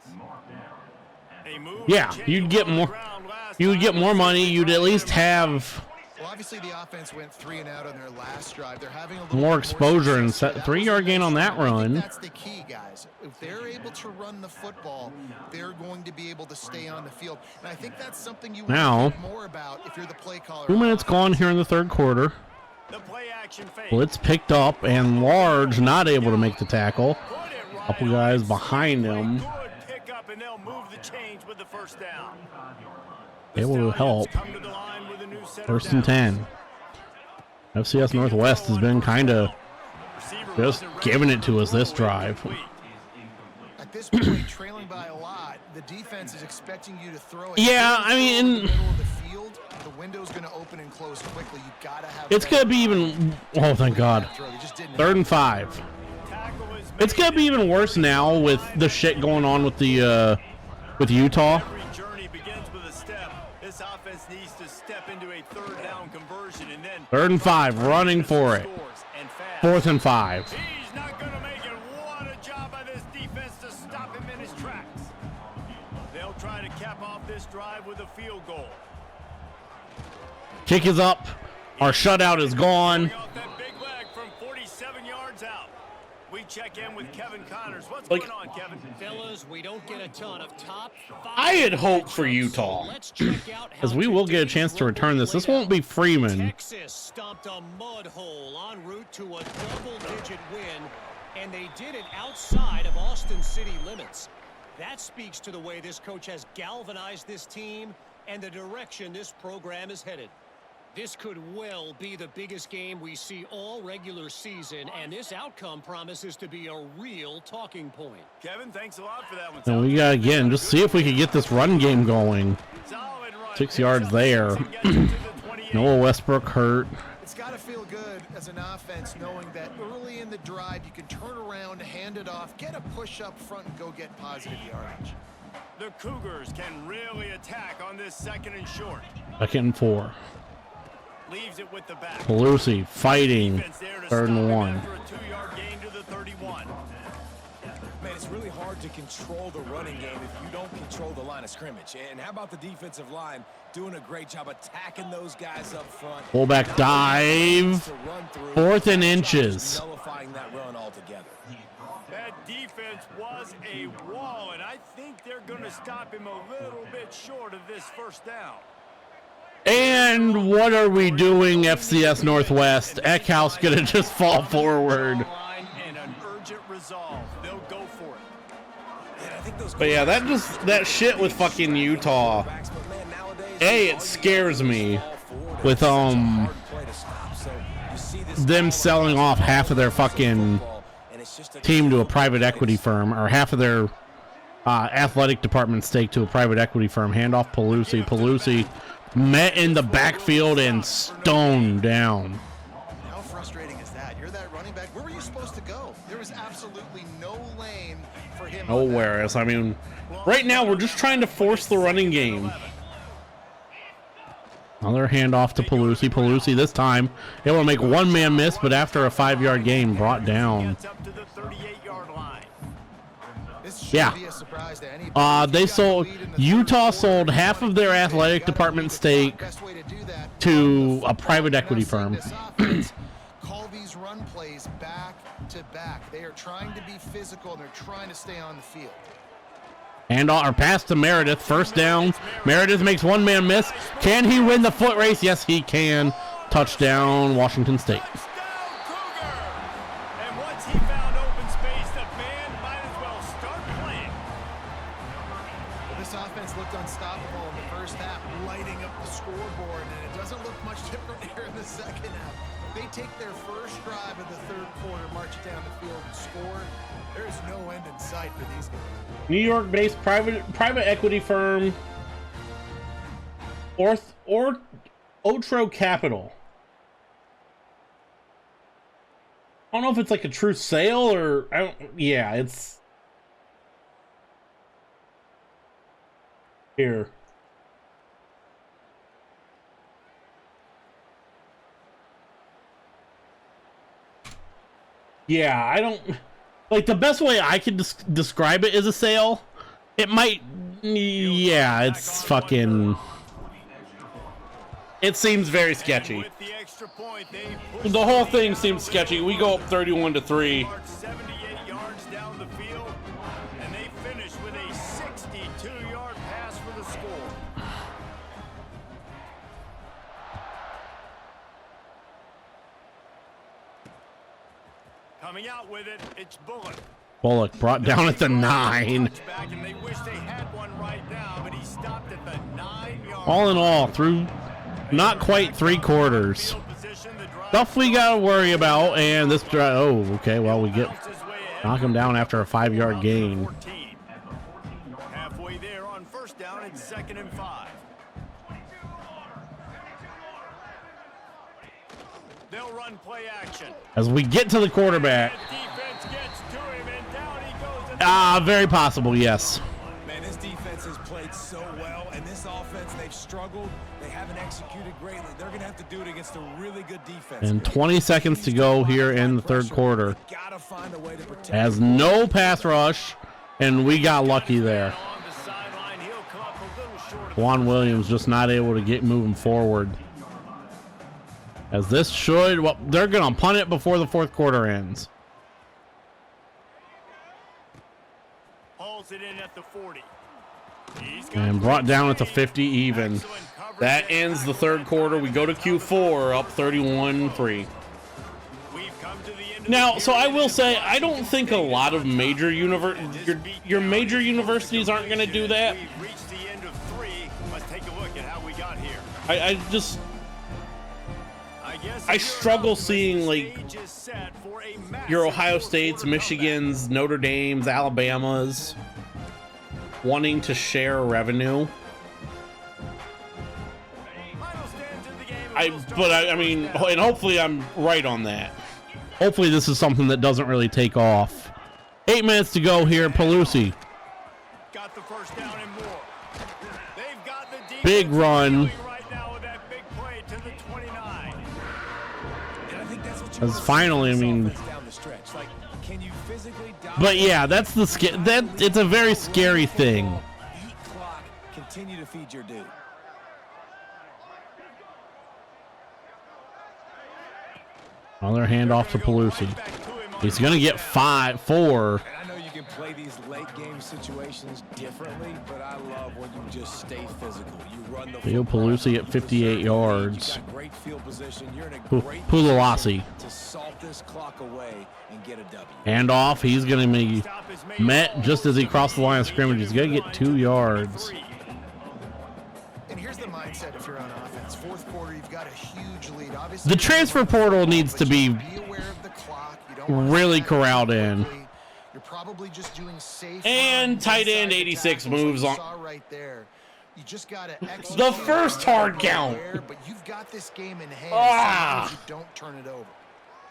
They move Yeah, the chain you'd get along more. the ground last You would time. get more money. You'd at least have Well, obviously the offense went 3 and out on their last drive. They're having a little more bit exposure and success. set 3-yard gain on that I think run. that's the key, guys. If they're able to run the football, they're going to be able to stay on the field. And I think that's something you want Now, to think more about if you're the play caller. 2 minutes gone here in the third quarter. The play action fake. Blitz picked up, and Large not able to make the tackle. Put it right Couple on guys the behind screen. him. Good pickup, and they'll move the chains with the first down. Able to help. Come to the line with a new set of 1st and 10. FCS Northwest has been kind of Receiver just wasn't ready giving to it to us this throw it drive. complete. At this point, trailing by a lot, the defense is expecting you to throw it. Yeah, If you I mean, throw it in the middle of the field, the window's going to open and close quickly. You gotta have. It's going to be even. Oh, thank God. Throw. They just didn't 3rd and 5. Tackle is It's going to be even worse now with the shit going on with the with Utah. Every journey begins with a step. This offense needs to step into a third down conversion and then 3rd and 5, running for it. scores and fast. 4th and 5. He's not going to make it. What a job by this defense to stop him in his tracks. They'll try to cap off this drive with a field goal. Kick is up. Our shutout is gone. Off that big leg from 47 yards out. We check in with Kevin Connors. What's Like- going on, Kevin? Fellas, we don't get a ton of top 5. I had hoped for Utah, Let's check out how because we will get a chance to return this. This won't be Freeman. Texas stomped a mud hole en route to a double-digit win, and they did it outside of Austin city limits. That speaks to the way this coach has galvanized this team and the direction this program is headed. This could well be the biggest game we see all regular season, and this outcome promises to be a real talking point. Kevin, thanks a lot for that one. And we got, again, just see if we could get this run game going. Solid run. 6 yards there. Gets it to the 28. Noah Westbrook hurt. It's got to feel good as an offense knowing that early in the drive you can turn around, hand it off, get a push up front, and go get positive yardage. The Cougars can really attack on this 2nd and short. 2nd and 4. Leaves it with the back. Pelusi fighting. Defense there to 3rd and stop him 1. after a 2-yard gain to the 31. Man, it's really hard to control the running game if you don't control the line of scrimmage. And how about the defensive line doing a great job attacking those guys up front? Fullback dive. To run through. 4th and inches. Nullifying that run altogether. That defense was a wall, and I think they're going to stop him a little bit short of this first down. And what are we doing, FCS Northwest? Eckhouse gonna just fall forward. Line and an urgent resolve. They'll go for it. But yeah, that shit with fucking Utah. It scares me with them selling off half of their fucking team to a private equity firm, or half of their athletic department stake to a private equity firm. Hand off Pelusi. Pelusi met in the backfield and stoned down. How frustrating is that? You're that running back. Where were you supposed to go? There was absolutely no lane for him. Nowhere else. I mean, right now we're just trying to force the running game. Another handoff to Pelusi. Pelusi this time able to make one man miss, but after a 5-yard gain, brought down. Gets up to the 38-yard line. This should Yeah. be a surprise to anybody. They sold, Utah sold half of their athletic department stake to a private equity firm. Call these run plays back to back. They are trying to be physical and they're trying to stay on the field. And our pass to Meredith, first down. Meredith makes one man miss. Can he win the foot race? Yes, he can. Touchdown, Washington State. Touchdown, Cougar! And once he found open space, the band might as well start playing. Well, this offense looked unstoppable in the first half, lighting up the scoreboard, and it doesn't look much different here in the second half. They take their first drive of the third quarter, march it down the field, and score. There's no end in sight for these guys. New York-based private equity firm Otro Capital. I don't know if it's like a true sale or yeah, it's here. Yeah, I don't like the best way I could describe it is a sale. It might, yeah, it's fucking. It seems very sketchy. The whole thing seems sketchy. We go up 31-3. 78 yards down the field, and they finish with a 62-yard pass for the score. Coming out with it, it's Bullock. Bullock brought down at the 9. And they wish they had one right now, but he stopped at the 9-yard. All in all, through not quite 3 quarters. Stuff we gotta worry about, and this drive. Oh, okay. Well, we knock him down after a 5-yard gain. Halfway there on first down, it's 2nd and 5. They'll run play action. As we get to the quarterback. Defense gets to him, and down he goes. Very possible, yes. Man, this defense has played so well, and this offense, they've struggled. They haven't executed greatly. They're going to have to do it against a really good defense. And 20 seconds to go here in the third quarter. Has no pass rush, and we got lucky there. Juan Williams just not able to get moving forward. As this should, well, they're going to punt it before the fourth quarter ends. Hauls it in at the 40. And brought down at the 50 even. That ends the third quarter. We go to Q4 up 31-3. Now, so I will say, I don't think a lot of major your major universities aren't going to do that. I struggle seeing like your Ohio States, Michigans, Notre Dames, Alabamas wanting to share revenue. I mean, and hopefully I'm right on that. Hopefully this is something that doesn't really take off. 8 minutes to go here, Pelusi. Got the first down and more. They've got the big run. Right now with that big play to the 29. And I think that's what As finally, I mean, like, can you physically but yeah, that's the it's a very scary thing. Eat clock, continue to feed your dude. Another handoff to Pelusi. He's going to get 4. And I know you can play these late game situations differently, but I love when you just stay physical. You run the Theo Pelusi at 58 yards. Great field position. You're in a great Pulalasi. to salt this clock away and get a W. Handoff. He's going to be met just as he crossed the line of scrimmage. He's going to get 2 yards. And here's the mindset if you're on offense. Fourth quarter, you've got a huge lead. Obviously, The transfer portal needs to be aware of the clock. You don't really corralled in. You're probably just doing safe. And tight end 86 moves on. Right there. You just got to execute. The first hard count. But you've got this game in hand. Ah. You don't turn it over.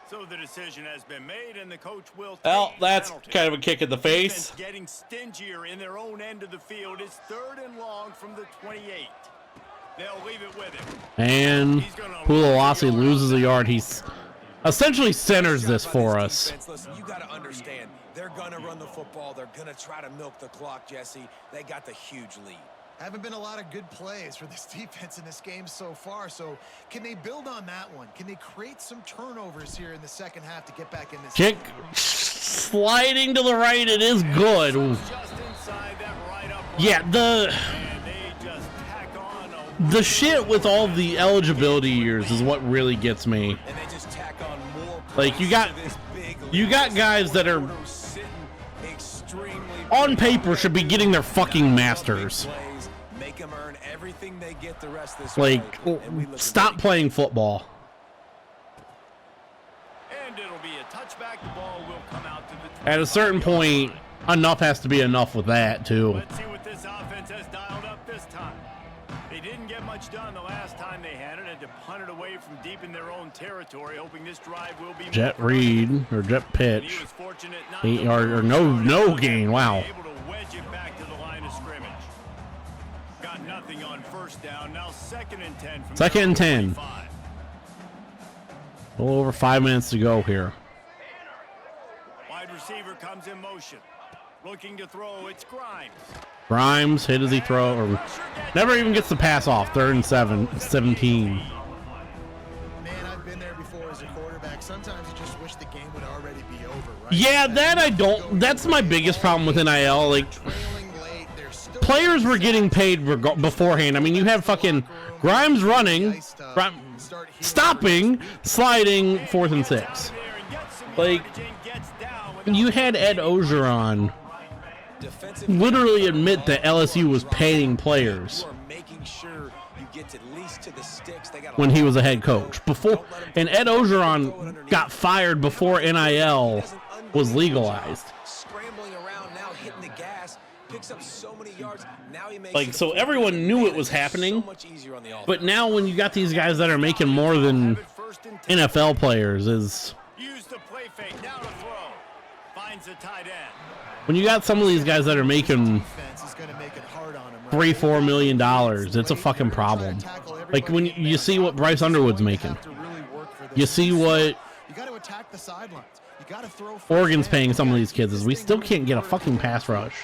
So the decision has been made, and the coach will. Well, that's kind of a kick in the face. Getting stingier in their own end of the field. It's 3rd and long from the 28. They'll leave it with him. And Pulalasi loses a yard. He's essentially centers this for us. Listen, you got to understand, they're going to run the football. They're going to try to milk the clock, Jesse. They got the huge lead. Haven't been a lot of good plays for this defense in this game so far. So can they build on that one? Can they create some turnovers here in the second half to get back in this Kick sliding to the right. It is good. Yeah, The shit with all the eligibility years is what really gets me. And they just tack on more Like you got guys that are on paper should be getting their fucking masters. Make them earn everything they get the rest of this Like, stop playing football. And it'll be a touchback. The ball will come out to the At a certain point, enough has to be enough with that too. Let's see what this offense has dialed up this time. They didn't get much done the last time they had it, and to punt it away from deep in their own territory, hoping this drive will be Jet read or jet pitch. 8 yard or no gain. Wow. Able to wedge it back to the line of scrimmage. Got nothing on first down. Now 2nd and 10 from Second and 10. 25. A little over 5 minutes to go here. Wide receiver comes in motion. Looking to throw, it's Grimes. Grimes hit as he throw or never even gets the pass off. 3rd and 17. Man, I've been there before as a quarterback. Sometimes you just wish the game would already be over, right? Yeah, that I don't. That's my biggest problem with NIL. Like, players were getting paid beforehand. I mean, you have fucking Grimes running, stopping, sliding, 4th and 6. Like, you had Ed Ogeron literally admit that LSU was paying players when he was a head coach. Before, and Ed Ogeron got fired before NIL was legalized. Like, so everyone knew it was happening, but now when you got these guys that are making more than NFL players, is when you got some of these guys that are making $3-4 million, it's a fucking problem. Like when you see what Bryce Underwood's making, you see what Oregon's paying some of these kids, is we still can't get a fucking pass rush.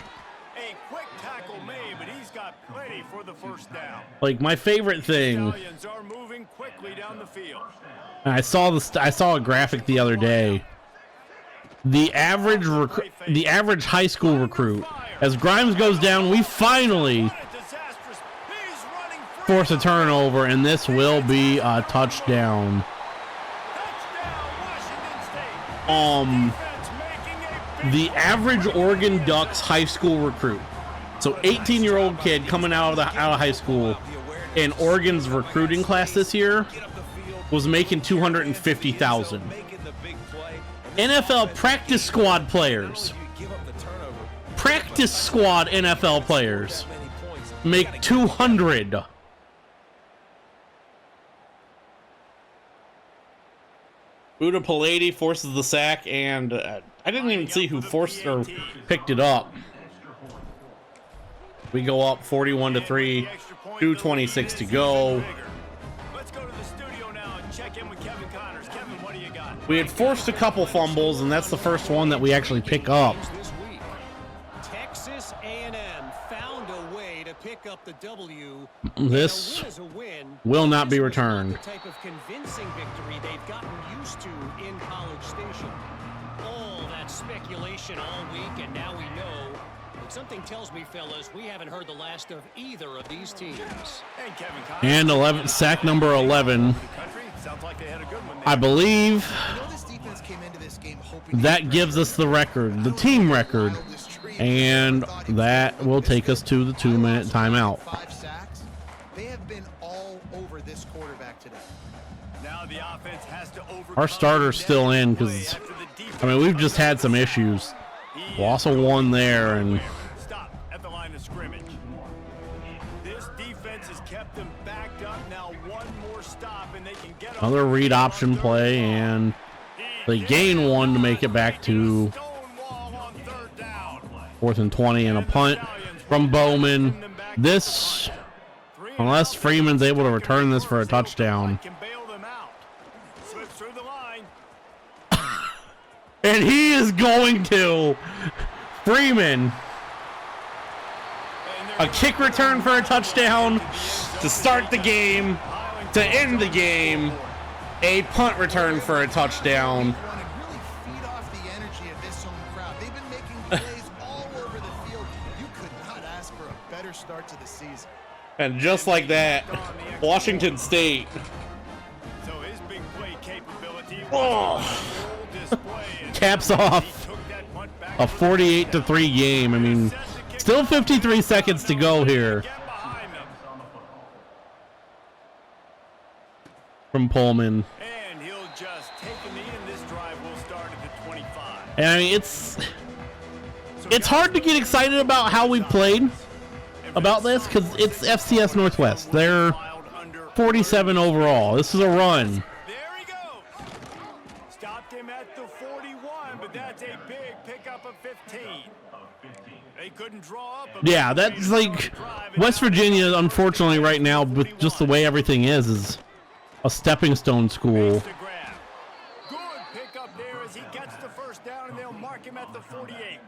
Like, my favorite thing, I saw a graphic the other day. The average high school recruit, as Grimes goes down, we finally force a turnover, and this will be a touchdown. The average Oregon Ducks high school recruit, so 18-year-old kid coming out of high school in Oregon's recruiting class this year, was making $250,000. NFL practice squad players, NFL players make $200. Buda Palady forces the sack, and I didn't even see who forced or picked it up. We go up 41-3, 2:26 to go. Let's go to the studio now and check in with Kevin Connors. Kevin, what do you got? We had forced a couple fumbles, and that's the first one that we actually pick up. Texas A&M found a way to pick up the W. This will not be returned. The type of convincing victory they've gotten used to in College Station. All that speculation all week, and now we know. But something tells me, fellas, we haven't heard the last of either of these teams. And 11, sack number 11. I believe that gives us the record, the team record, and that will take us to the 2-minute timeout. 5 sacks. They have been all over this quarterback today. Now the offense has to overcome. Our starter's still in because, I mean, we've just had some issues. Loss of one there, and stop at the line of scrimmage. This defense has kept them backed up. Now one more stop and they can get another read option play, and they gain one to make it back to 4th and 20, and a punt from Bowman. This, unless Freeman's able to return this for a touchdown. And he is going to. Freeman. A kick return for a touchdown to start the game, to end the game. A punt return for a touchdown. Feed off the energy of this home crowd. They've been making plays all over the field. You could not ask for a better start to the season. And just like that, Washington State. So his big play capability Oh, full display, and caps off he took that punt back a for the 48-3 game. I mean, still 53 seconds to go here get behind them. from Pullman. And he'll just take a knee, and this drive will start at the 25. And I mean, it's hard to get excited about how we played about this because it's FCS Northwest. They're 47 overall. This is a run. There he goes. Stopped him at the 41, but that's a big pickup of 15. They couldn't draw up. Yeah, that's like West Virginia, unfortunately, right now, with just the way everything is a stepping stone school. To grab. Good pickup there as he gets the first down, and they'll mark him at the 48.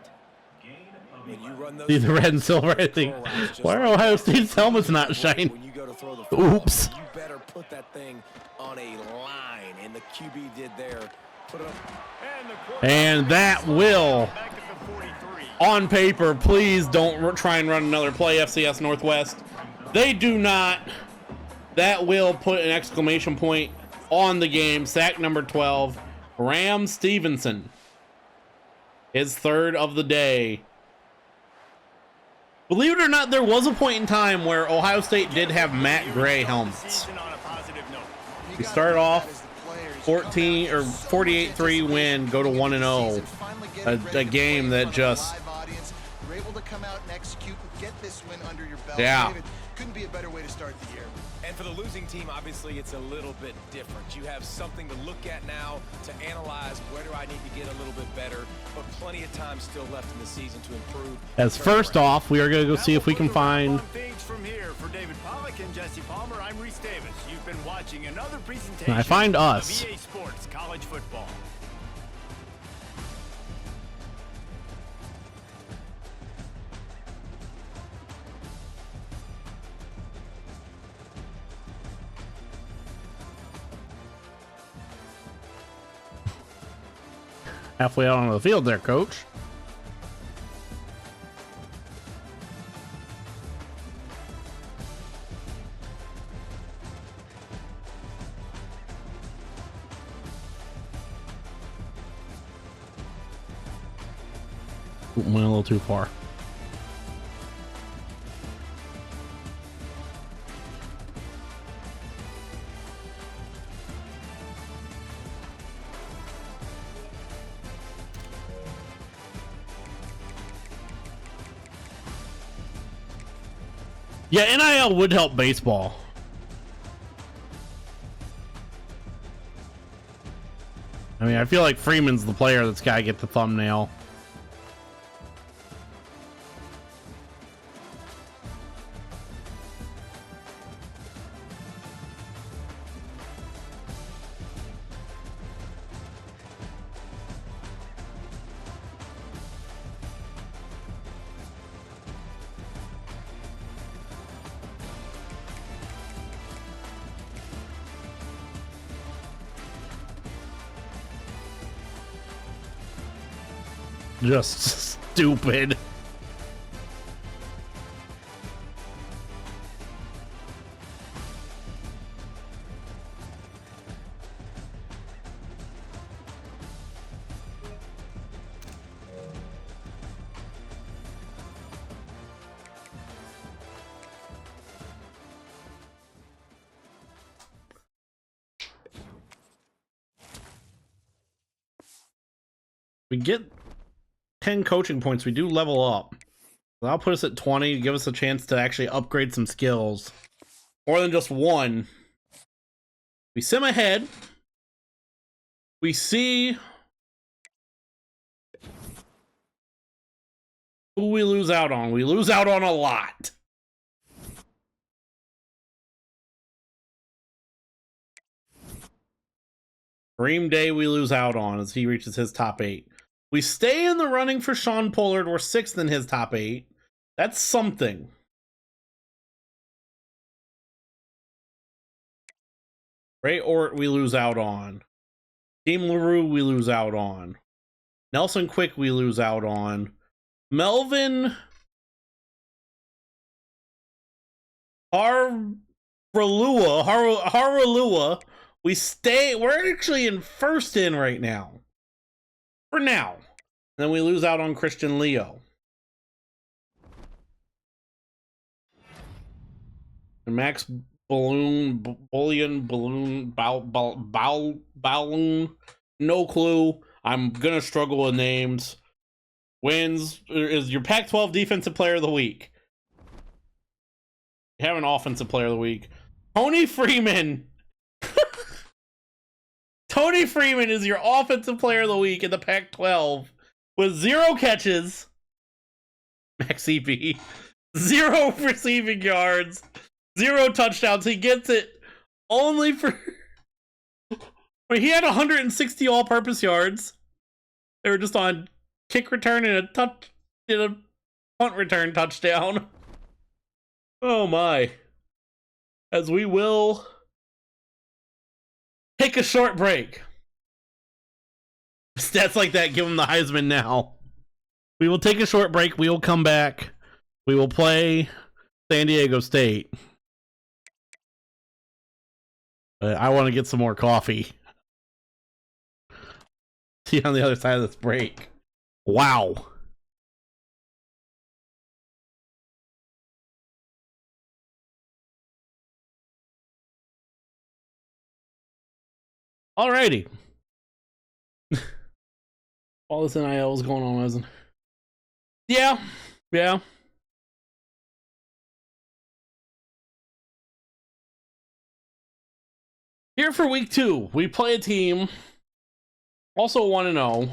When you run those See the red and silver, I think. Why are Ohio State's helmets not shining? when you go to throw the football, Oops. you better put that thing on a line, and the QB did there. Put it up. And that will, Back at the 43. on paper, please don't try and run another play, FCS Northwest. They do not. That will put an exclamation point on the game. Sack number 12, Ram Stevenson. His third of the day. Believe it or not, there was a point in time where Ohio State did have Matt Gray helmets. Season on a positive note. We started off 14 or 48-3 win, go to 1-0. A game that just, You're able to come out and execute and get this win under your belt. Yeah. David, couldn't be a better way to start the year. And for the losing team, obviously, it's a little bit different. You have something to look at now to analyze where do I need to get a little bit better, but plenty of time still left in the season to improve. as first off, we are going to go see if we can find. Things from here for David Pollack and Jesse Palmer. I'm Reese Davis. You've been watching another presentation. I find us. Of EA Sports College Football. Halfway out onto the field there, coach. Went a little too far. Yeah, NIL would help baseball. I mean, I feel like Freeman's the player that's got to get the thumbnail. Just stupid. We get 10 coaching points, we do level up. That'll put us at 20, give us a chance to actually upgrade some skills. More than just one. We sim ahead. We see who we lose out on. We lose out on a lot. Dream Day we lose out on as he reaches his top 8. We stay in the running for Sean Pollard. We're 6th in his top 8. That's something. Ray Ort we lose out on. Team LaRue we lose out on. Nelson Quick we lose out on. Melvin Haralua. We're actually in first in right now. For now. And then we lose out on Christian Leo. And Max Balloon, no clue. I'm gonna struggle with names. Wins is your Pac-12 Defensive Player of the Week. You have an Offensive Player of the Week. Tony Freeman. Tony Freeman is your Offensive Player of the Week in the Pac-12 with 0 catches. Max EP. 0 receiving yards. 0 touchdowns. He gets it only for... He had 160 all-purpose yards. They were just on kick return and a punt return touchdown. Oh my. As we will take a short break. Stats like that give him the Heisman now. We will take a short break. We will come back. We will play San Diego State. I want to get some more coffee. See you on the other side of this break. Wow. Alrighty. All this NIL is going on, isn't it? Yeah. Here for week 2, we play a team also 1-0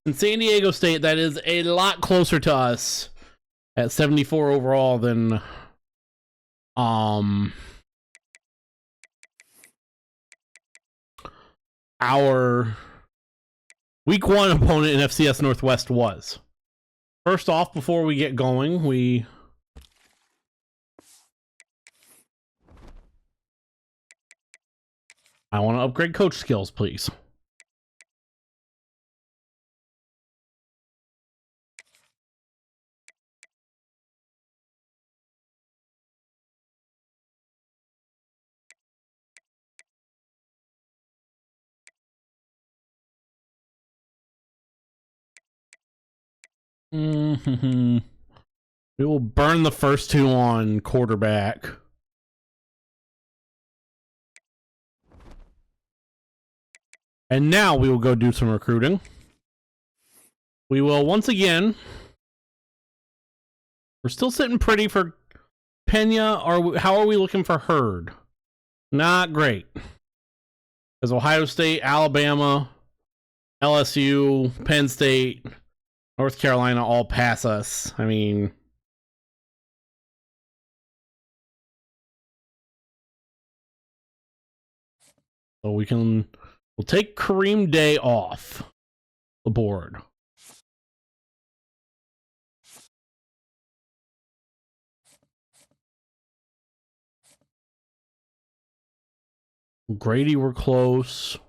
in San Diego State that is a lot closer to us at 74 overall than our week 1 opponent in FCS Northwest was. First off, before we get going, I want to upgrade coach skills, please. We will burn the first 2 on quarterback. And now we will go do some recruiting. We will once again. We're still sitting pretty for Pena. How are we looking for Hurd? Not great. As Ohio State, Alabama, LSU, Penn State, North Carolina all pass us. I mean, so we'll take Kareem Day off the board. Grady, we're close.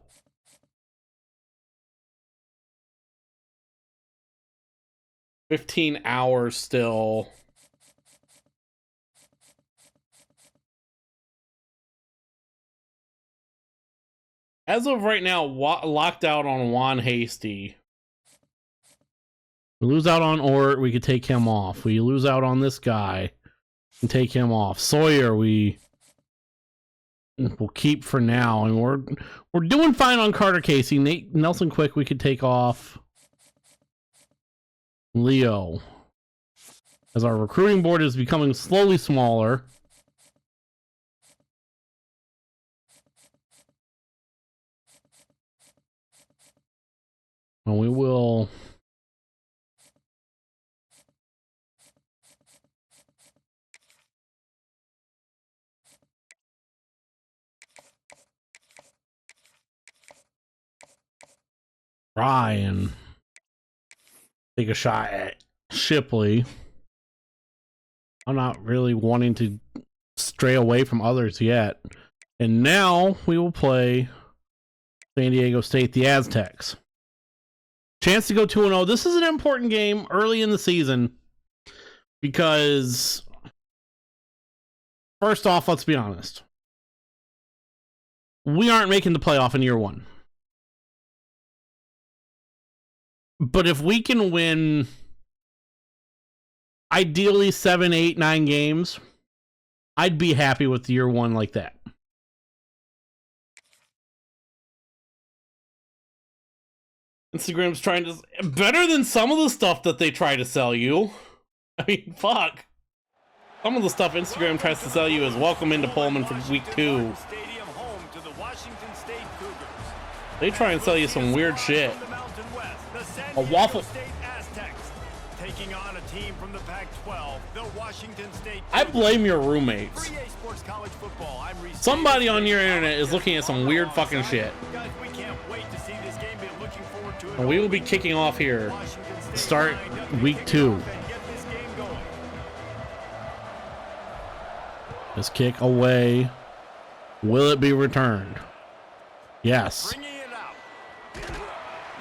$15 hours still. As of right now, locked out on Juan Hasty. We lose out on Ort, we could take him off. We lose out on this guy and take him off. Sawyer, we'll keep for now. And we're doing fine on Carter Casey. Nelson Quick, we could take off. Leo. As our recruiting board is becoming slowly smaller. And we will try and take a shot at Shipley. I'm not really wanting to stray away from others yet. And now we will play San Diego State, the Aztecs. Chance to go 2-0. This is an important game early in the season because First off, let's be honest. We aren't making the playoff in year one. But if we can win ideally 7, 8, 9 games, I'd be happy with year one like that. Instagram's trying to... Better than some of the stuff that they try to sell you. I mean, fuck. Some of the stuff Instagram tries to sell you is welcome into Pullman for week 2. They try and sell you some weird shit. A waffle... Taking on a team from the Pac-12, the Washington State. I blame your roommates. Somebody on your internet is looking at some weird fucking shit. Guys, we can't wait to see this game. Be looking forward to it. And we will be kicking off here to start week 2. This kick away. Will it be returned? Yes.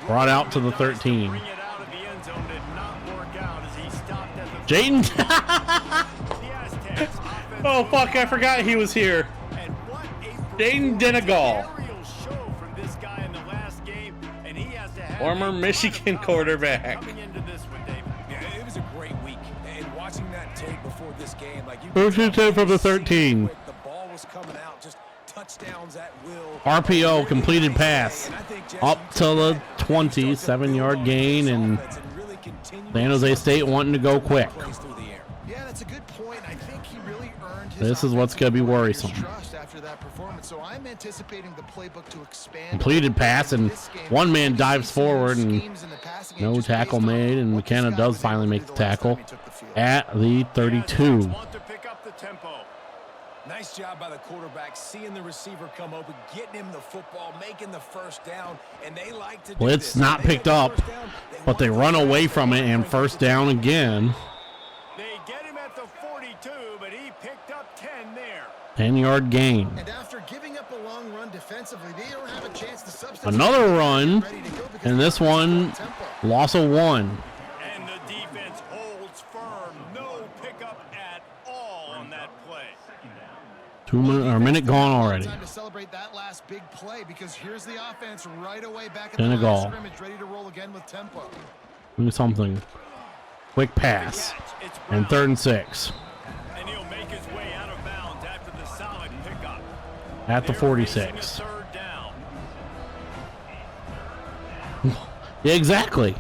Brought out to the 13. Jaden. Oh fuck, I forgot he was here. Jaden Denegal. Former Michigan quarterback. Yeah, it was a great week. And watching that tape before this game, like you First and 10 from the 13. the ball was coming out, just touchdowns at will. RPO, completed pass. Up to the 27-yard gain, and San Jose State wanting to go quick. Yeah, that's a good point. I think he really earned his This is what's going to be worrisome. trust after that performance. So I'm anticipating the playbook to expand. Completed pass, and one man dives forward, and no tackle made, and McKenna does finally make the tackle at the 32. Nice job by the quarterback, seeing the receiver come open, getting him the football, making the first down, and they like to do Blitz this. not picked up, but they run away from it, and first down again. They get him at the 42, but he picked up 10 there. 10-yard gain. And after giving up a long run defensively, they don't have a chance to substitute. Another run, and this one, loss of 1. And the defense holds firm. No pickup at all on that play. 2 minutes or a minute gone already. Time to celebrate that last big play, because here's the offense right away back at And the a line of goal. scrimmage, ready to roll again with tempo. Do something. Quick pass. And 3rd and 6. And he'll make his way out of bounds after the solid pickup. At the 46. Third down. Yeah, exactly.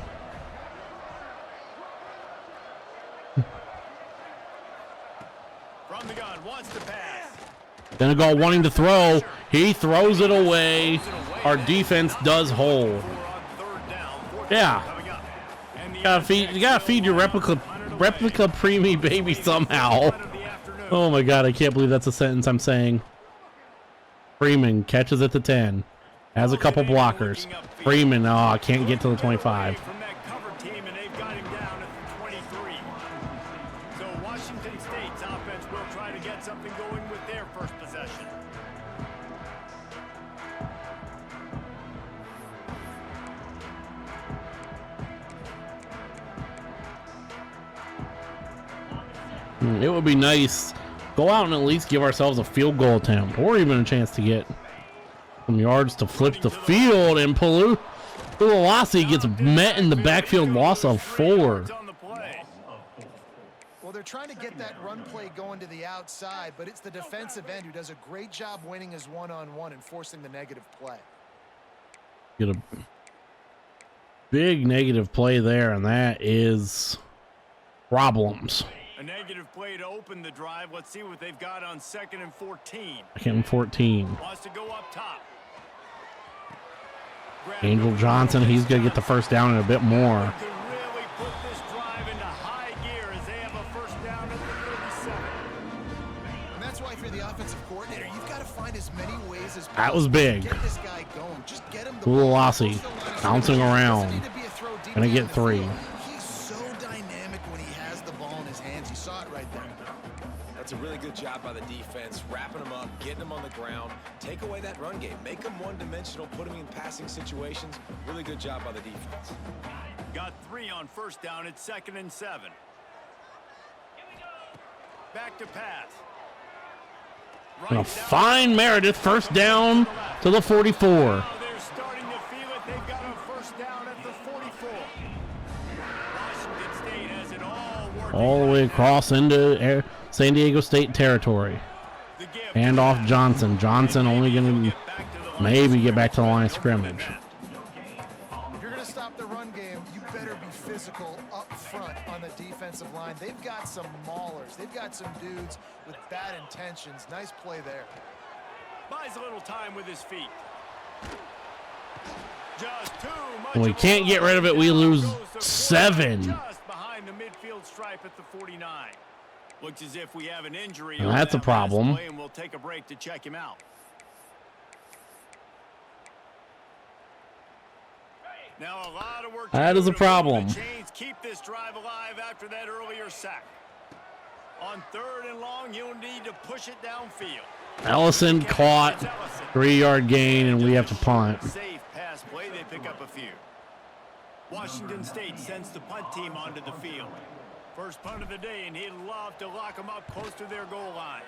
From the gun, wants to pass. Denegal wanting to throw. He throws it away. Our defense does hold. Yeah. You gotta feed your replica preemie baby somehow. Oh my god, I can't believe that's a sentence I'm saying. Freeman catches at the 10. Has a couple blockers. Freeman, oh, I can't get to the 25. From that cover team, and they've got him down at the 23. So Washington State's offense will try to get something going with their first possession. It would be nice. Go out and at least give ourselves a field goal attempt, or even a chance to get some yards to flip the field. And Pullman gets met in the backfield, loss of 4. Well, they're trying to get that run play going to the outside, but it's the defensive end who does a great job winning his one-on-one and forcing the negative play. Get a big negative play there, and that is problems. A negative play to open the drive. Let's see what they've got on 2nd and 14. 2nd and 14. Wants to go up top. Angel Johnson, he's going to get the first down and a bit more. Can really put this drive into high gear as they have a first down at the 37. And that's why, if you're the offensive coordinator, you've got to find as many ways as That was big. Get this guy going. Just get him the Pullman bouncing around. Gonna get 3. He's so dynamic when he has the ball in his hands. You saw it right there. That's a really good job by the defense, wrapping them up, getting them on the ground, take away that run game, make them one-dimensional, put them in passing situations. Really good job by the defense. Got 3 on first down. It's 2nd and 7. Back to pass. And a fine Meredith first down to the 44. They're starting to feel it. They've got a first down at the 44. Washington State has it all working. All the way across into San Diego State territory. Hand off Johnson. Johnson only going to maybe get back to the line of scrimmage. If you're going to stop the run game, you better be physical up front on the defensive line. They've got some maulers. They've got some dudes with bad intentions. Nice play there. Buys a little time with his feet. Just too much. When we can't get rid of it, we lose 7. Just behind the midfield stripe at the 49. Looks as if we have an injury. And that's a problem. And we'll take a break to check him out. Now a lot of work. That is a problem. Keep this drive alive after that earlier sack. On 3rd and long, you'll need to push it downfield. Ellison caught, 3-yard gain, and we have to punt. Safe pass play. They pick up a few. Washington State sends the punt team onto the field. First punt of the day, and he'd love to lock them up close to their goal line.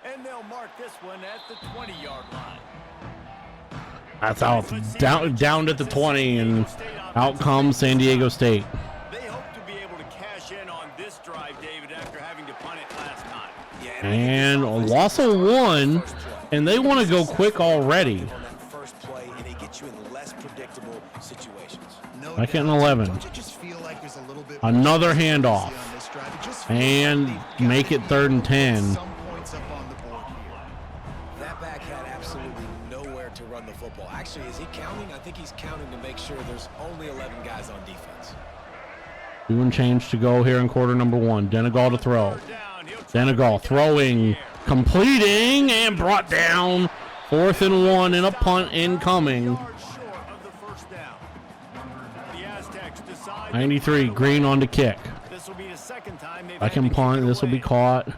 And they'll mark this one at the 20-yard line. That's out, down at the 20, and out comes San Diego State. They hope to be able to cash in on this drive, David, after having to punt it last time. And a loss of 1, and they want to go quick already. Second and 11. Another handoff. And make it 3rd and 10. That back had absolutely nowhere to run the football. Actually, is he counting? I think he's counting to make sure there's only 11 guys on defense. Doing change to go here in quarter number 1. Denegal to throw. Denegal throwing, completing, and brought down. 4th and 1 and a punt incoming. 93, Green on to kick. Second punt, this will be caught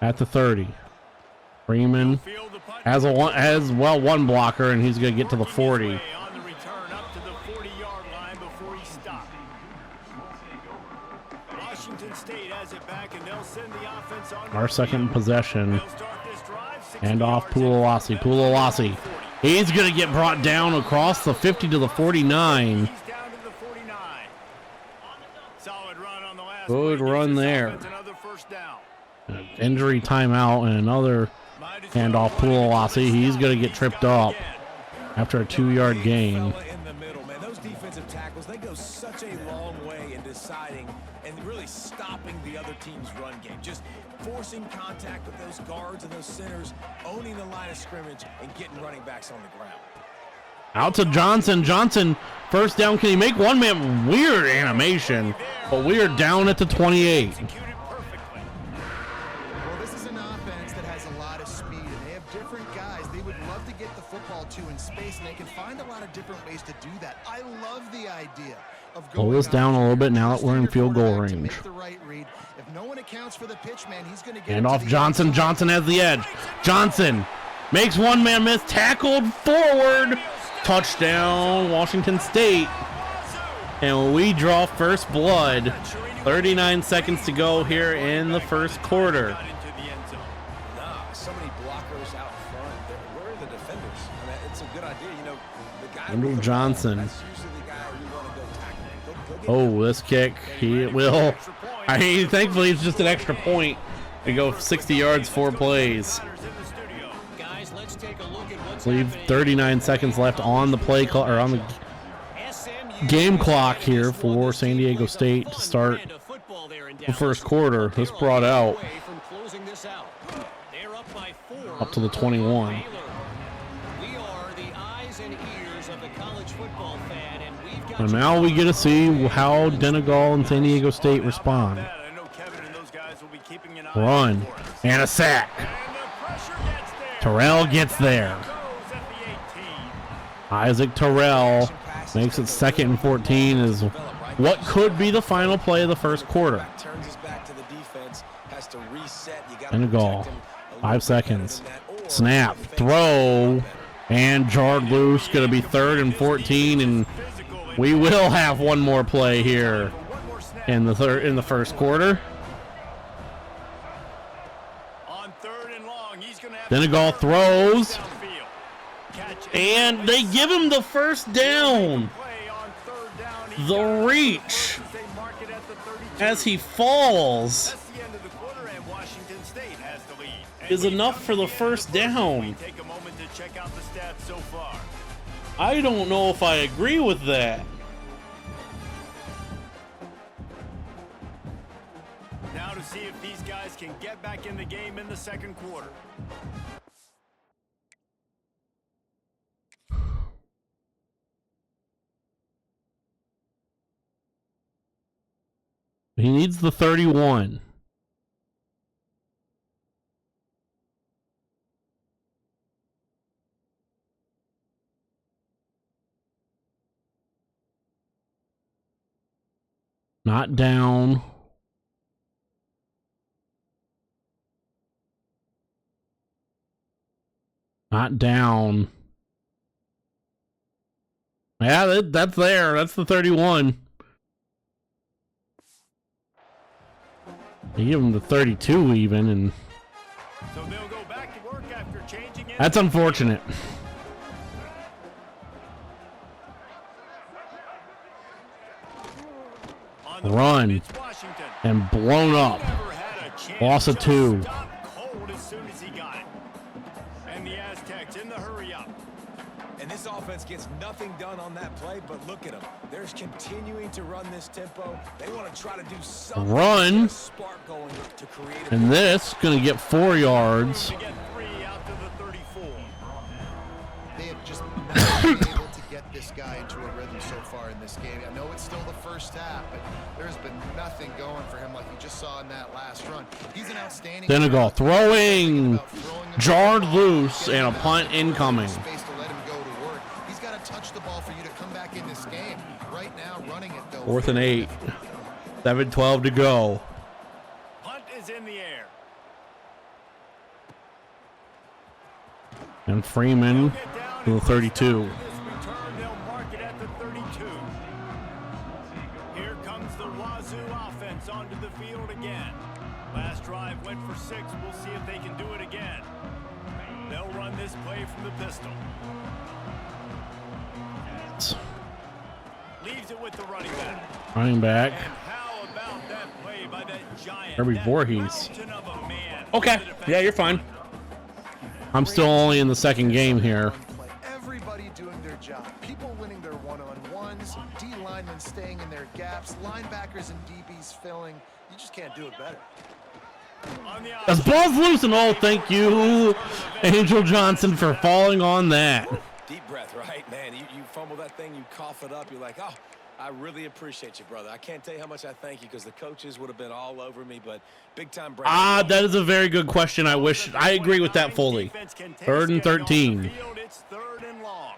at the 30. Freeman has one blocker, and he's going to get to the 40. Our second possession. And off Pullman. Pullman. He's going to get brought down across the 50 to the 49. Good run there. Injury timeout and another handoff. Pullman. He's going to get tripped up after a 2-yard gain. Those defensive tackles, they go such a long way in deciding and really stopping the other team's run game. Just forcing contact with those guards and those centers, owning the line of scrimmage, and getting running backs on the ground. Out to Johnson. Johnson, first down. Can he make one man? Weird animation, but we are down at the 28. Well, this is an offense that has a lot of speed, and they have different guys they would love to get the football to in space, and they can find a lot of different ways to do that. I love the idea of going pull this down a little bit now that we're in field goal range. If no one accounts for the pitch, man, he's going to get And off Johnson. Johnson has the edge. Johnson makes one man miss, tackled forward. Touchdown, Washington State. And we draw first blood. 39 seconds to go here in the first quarter. So many blockers out front. Where are the defenders? I mean, it's a good idea. You know, the guy Andrew Johnson. That's usually the guy you want to go tackle. Oh, this kick, he will. I mean, thankfully it's just an extra point to go 60 yards, 4 plays. Leave 39 seconds left on the play clock, or on the game clock here for San Diego State to start the first quarter. This brought out up to the 21. And now we get to see how Denegal and San Diego State respond. Run and a sack. Terrell gets there. Isaac Terrell makes it 2nd and 14 is what could be the final play of the first quarter. Denegal, 5 seconds. Snap, throw, and jarred loose. Going to be 3rd and 14, and we will have one more play here in the first quarter. Senegal throws, Downfield. Catch and they give him the first down. play on third down. He The got it reach first as they mark it at the 32. as he falls That's the end of the quarter, and Washington State has the lead. And is we enough come for the to end first of the down. We take a moment to check out the stats so far. I don't know if I agree with that. Now to see if these guys can get back in the game in the second quarter. He needs the 31. Not down. Not down. Yeah, that's there. That's the 31. They give him the 32 even, and So they'll go back to work after changing it. that's unfortunate. On the Run. it's Washington. And blown up. Never had a chance. Loss of Just 2. stopped cold as soon as he got it. And the Aztecs in the hurry up. And this offense gets nothing done on that play, but look at them. They're continuing to run this tempo. They want to try to do something. Run. To get a spark going to create a And this gonna get 4 yards. To get 3 out to the 34. They have just not been able to get this guy into a rhythm so far in this game. I know it's still the first half, but there's been nothing going for him like you just saw in that last run. He's an outstanding Senegal throwing, about throwing the jarred ball, loose, getting and a the punt ball, incoming. space to let him go to work. He's got to touch the ball for you to come back in this game. Right now, running it though. 4th and 8. 7:12 to go. Punt is in the air. And Freeman Get down to the and 32. this return, they'll mark it at the 32. Here comes the Wazzu offense onto the field again. Last drive went for 6. We'll see if they can do it again. They'll run this play from the pistol. Leaves it with the running back. Running back. And how about that play by that giant? Herbie that Voorhees. mountain of a man. Okay. Yeah, you're fine. I'm still only in the second game here. Everybody doing their job. People winning their one-on-ones, D linemen staying in their gaps, linebackers and DBs filling. You just can't do it better. On the As ball's loose, and oh, thank you, Angel Johnson, for falling on that. deep breath, right, man? You fumble that thing, you cough it up, you're like, oh, I really appreciate you, brother. I can't tell you how much I thank you because the coaches would have been all over me, but big time break. That is a very good question. I agree with that fully. 3rd and 13. It's 3rd and long.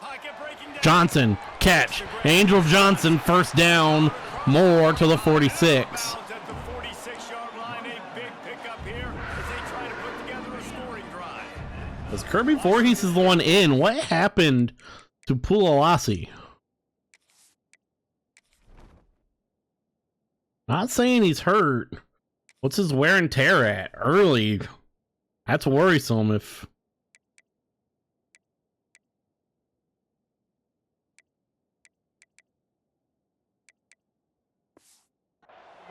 Pocket breaking down. Johnson, catch. Angel Johnson, first down, more to the 46. Bounds at the 46-yard line. A big pickup here as they try to put together a scoring drive. As Kirby Voorhees is the one in, what happened to Pulalasi? Not saying he's hurt. What's his wear and tear at? Early. That's worrisome if...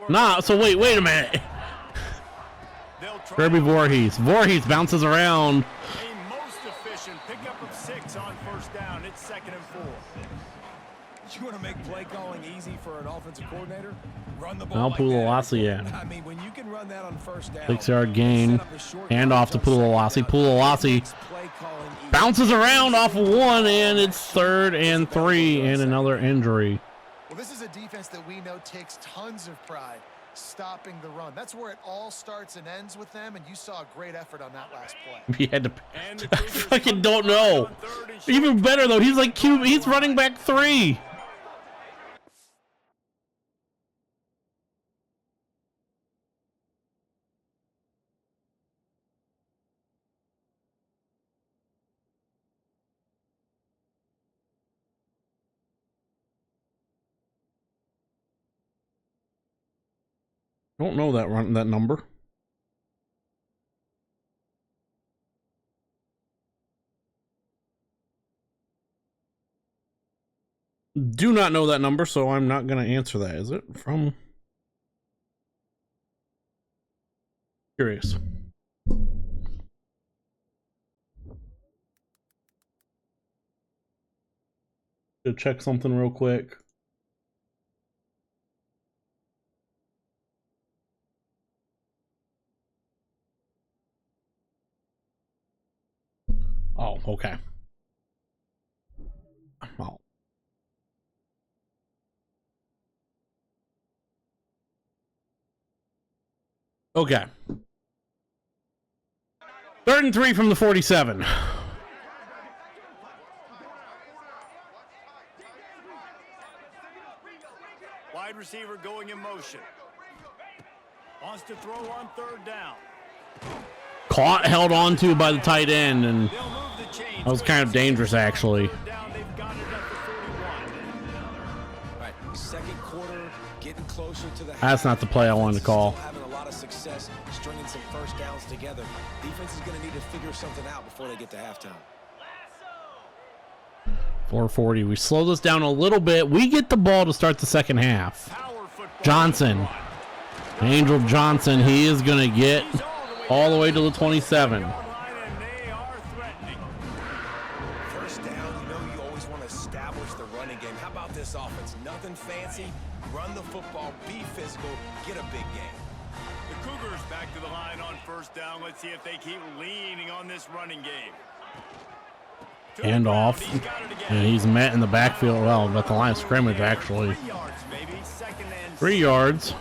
Nah, so wait a minute. They'll try Kirby Voorhees. Voorhees bounces around. a most efficient pickup of 6 on first down. It's 2nd and 4. You want to make play calling easy for an offensive coordinator? Run the ball Now like Pulalasi that. in. I mean, when you can run that on first down. 6-yard gain. set up a short Hand off to yardage on second Pulalasi. down, Pulalasi makes play calling easy. bounces around off of 1, and it's 3rd and 3, and another injury. Well, this is a defense that we know takes tons of pride stopping the run. That's where it all starts and ends with them, and you saw a great effort on that last play. He had to... And the I Cougars fucking come don't to know. on 3rd and short. Even better, though. He's like he's running back 3. Don't know that number. Do not know that number, so I'm not going to answer that. Is it from? Curious. To check something real quick. Oh, okay. Oh. Okay. 3rd and 3 from the 47. Wide receiver going in motion. Wants to throw on 3rd down. Caught, held on to by the tight end, and that was kind of dangerous, actually. Right, second quarter, getting closer to the That's not the play I wanted to call. Having a lot of success stringing some first downs together. Defense is going to need to figure something out before they get to halftime. 4:40. We slow this down a little bit. We get the ball to start the second half. Johnson. Angel Johnson. He is going to get all the way to the 27. First down, you always want to establish the running game. How about this offense? Nothing fancy. Run the football, be physical, get a big game. The Cougars back to the line on 1st down. Let's see if they keep leaning on this running game. And off. And he's met in the backfield. Well, at the line of scrimmage, actually. 3 yards.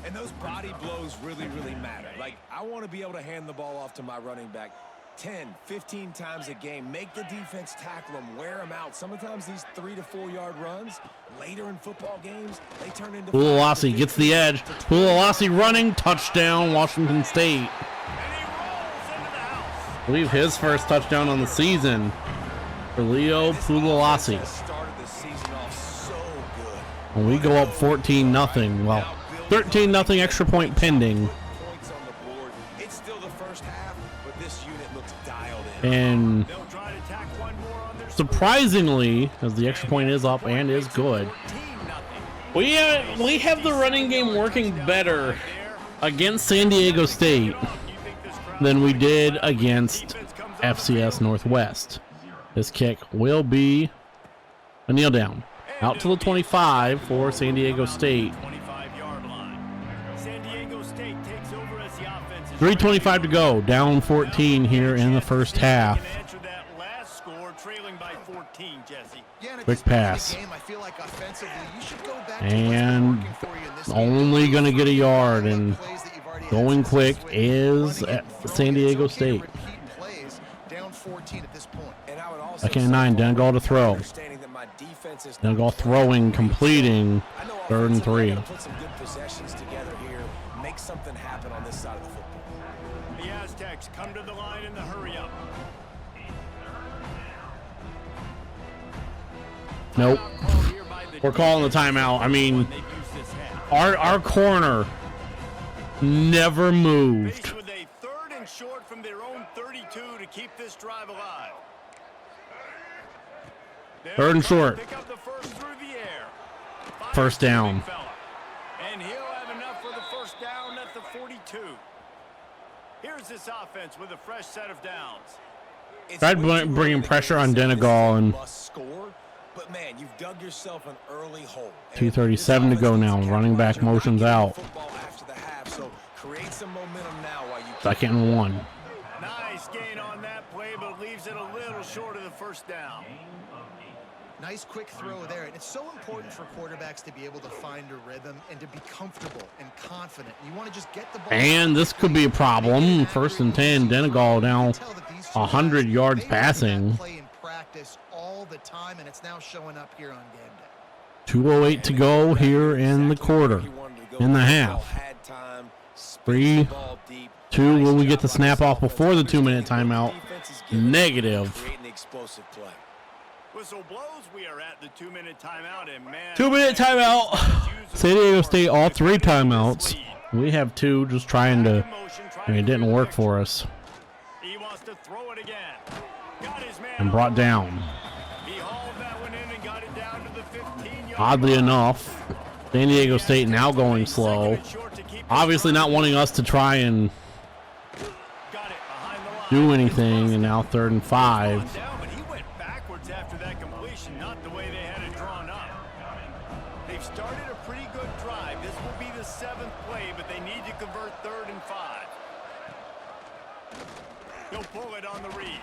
And those body blows really, really matter. Like, I want to be able to hand the ball off to my running back 10, 15 times a game. Make the defense tackle them, wear them out. Sometimes these 3 to 4 yard runs, later in football games, they turn into... Pullman gets the edge. Pullman running. Touchdown, Washington State. I believe his first touchdown on the season for Leo Pullman. When we go up 14-0, well, 13-0 extra point pending. It's still the first half, but this unit looks dialed in. And surprisingly, as the extra point is up and is good, we have the running game working better against San Diego State than we did against FCS Northwest. This kick will be a kneel down. Out to the 25 for San Diego State. 3:25 to go. Down 14 here in the first half. Quick pass. And only going to get a yard. And going quick is at San Diego State. Second and 9. Donegal to throw. Donegal throwing, completing. 3rd and 3. Put some good possessions together here. Make something happen on this side of the football. The Aztecs come to the line in the hurry up. Nope. We're calling the timeout. I mean, our corner never moved. Faced with a 3rd and short from their own 32 to keep this drive alive. 3rd and short. Pick up the first through the air. First down. And he'll have enough for the first down at the 42. Here's this offense with a fresh set of downs. Tried bringing pressure on Donegal, and but man, you've dug yourself an early hole. 2:37 to go now. Running back motions out. So create some momentum now while you 2nd and 1. Nice gain on that play, but leaves it a little short of the first down. Nice quick throw there. And it's so important for quarterbacks to be able to find a rhythm and to be comfortable and confident. You want to just get the ball. And this could be a problem. 1st and 10. Donegal now 100 yards passing. Play in practice all the time, and it's now showing up here on game day. 2:08 to go here in the quarter. In the half. 3, 2. Will we get the snap off before the 2-minute timeout? Negative. Whistle blows. We are at the 2-minute timeout, and man, 2-minute timeout. San Diego State all 3 timeouts. We have 2 just trying to. I mean, it didn't work for us. He wants to throw it again. Got his man And brought down. He hauled that one in and got it down to the Oddly enough, San Diego State now going slow. Obviously not wanting us to try and do anything, and now 3rd and 5. But he went backwards after that completion, not the way they had it drawn up. They've started a pretty good drive. This will be the 7th play, but they need to convert 3rd and 5. He'll pull it on the read.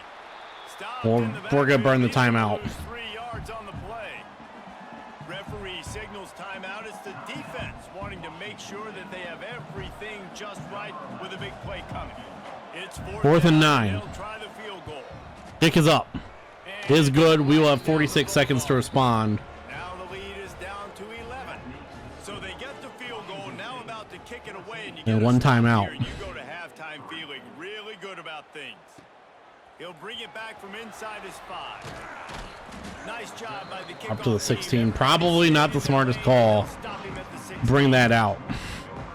We're gonna burn the timeout. 3 yards on the play. Referee signals timeout. It's the defense wanting to make sure that they have everything just right with a big play coming. It's 4th and 9. They'll try the field goal. Kick is up. Is good. We will have 46 seconds to respond. Now the lead is down to 11. So they get the field goal. Now about to kick it away, and you get one a stop timeout. here, and you go to halftime feeling really good about things. He'll bring it back from inside his 5. Nice job by the kickoff Up to the team. 16. Probably not the smartest call. Stop him at the 16. Bring that out.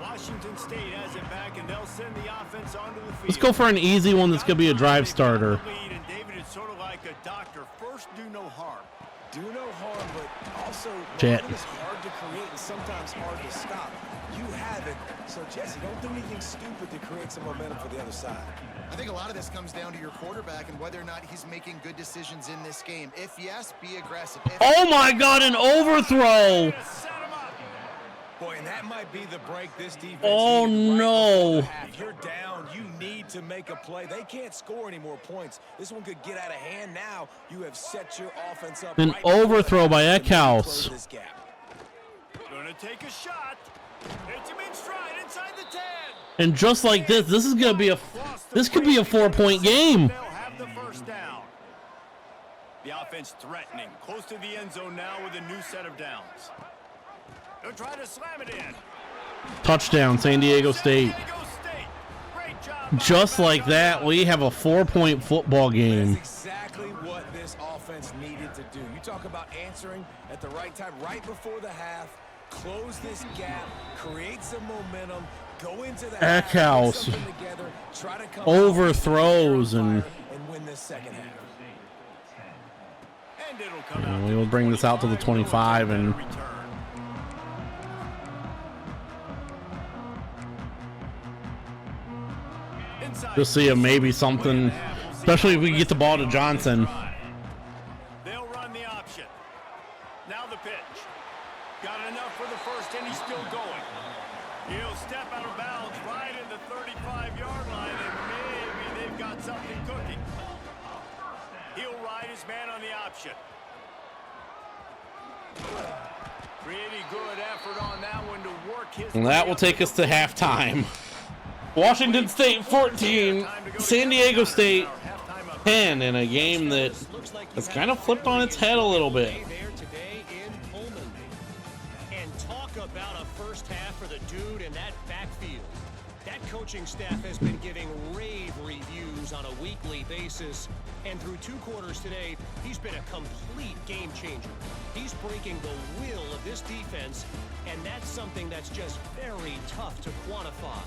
Washington State has it back, and they'll send the offense onto the field. Let's go for an easy one that's going to be a drive starter. And David, it's sort of like a doctor. First, do no harm. Do no harm, but also Jet. momentum is hard to create and sometimes hard to stop. You have it, so Jesse, don't do anything stupid to create some momentum for the other side. I think a lot of this comes down to your quarterback and whether or not he's making good decisions in this game. If yes, be aggressive. If Oh my God, an overthrow. Set him up. Boy, and that might be the break this defense Oh, needed right no. before the half. You're down. You need to make a play. They can't score any more points. This one could get out of hand now. You have set your offense up. An right before overthrow the by half to Eckhouse. close this gap. Gonna take a shot. Hits him in stride inside the 10. And just like this is going to be this could be a 4-point game. They'll have the first down. The offense threatening. Close to the end zone now with a new set of downs. They'll try to slam it in. Touchdown, San Diego State. San Diego State. Great job by Just the like that, we have a 4-point football game. That's exactly what this offense needed to do. You talk about answering at the right time, right before the half. Close this gap, create some momentum, go into the half, put Eckhouse something together, try to come overthrows out and win this second half. And it'll come out we will bring this out to the 25 and just see if maybe something, especially if we get the ball to Johnson. They'll run the option. Now the pitch. Got enough for the first, and he's still going. He'll step out of bounds right at the 35-yard line, and maybe they've got something cooking. He'll ride his man on the option. Pretty good effort on that one to work his. And that will take us to halftime. Washington State 14, San Diego State 10 in a game that has kind of flipped on its head a little bit. There today in Pullman. And talk about a first half for the dude in that backfield. That coaching staff has been giving rave reviews on a weekly basis. And through 2 quarters today, he's been a complete game changer. He's breaking the will of this defense, and that's something that's just very tough to quantify.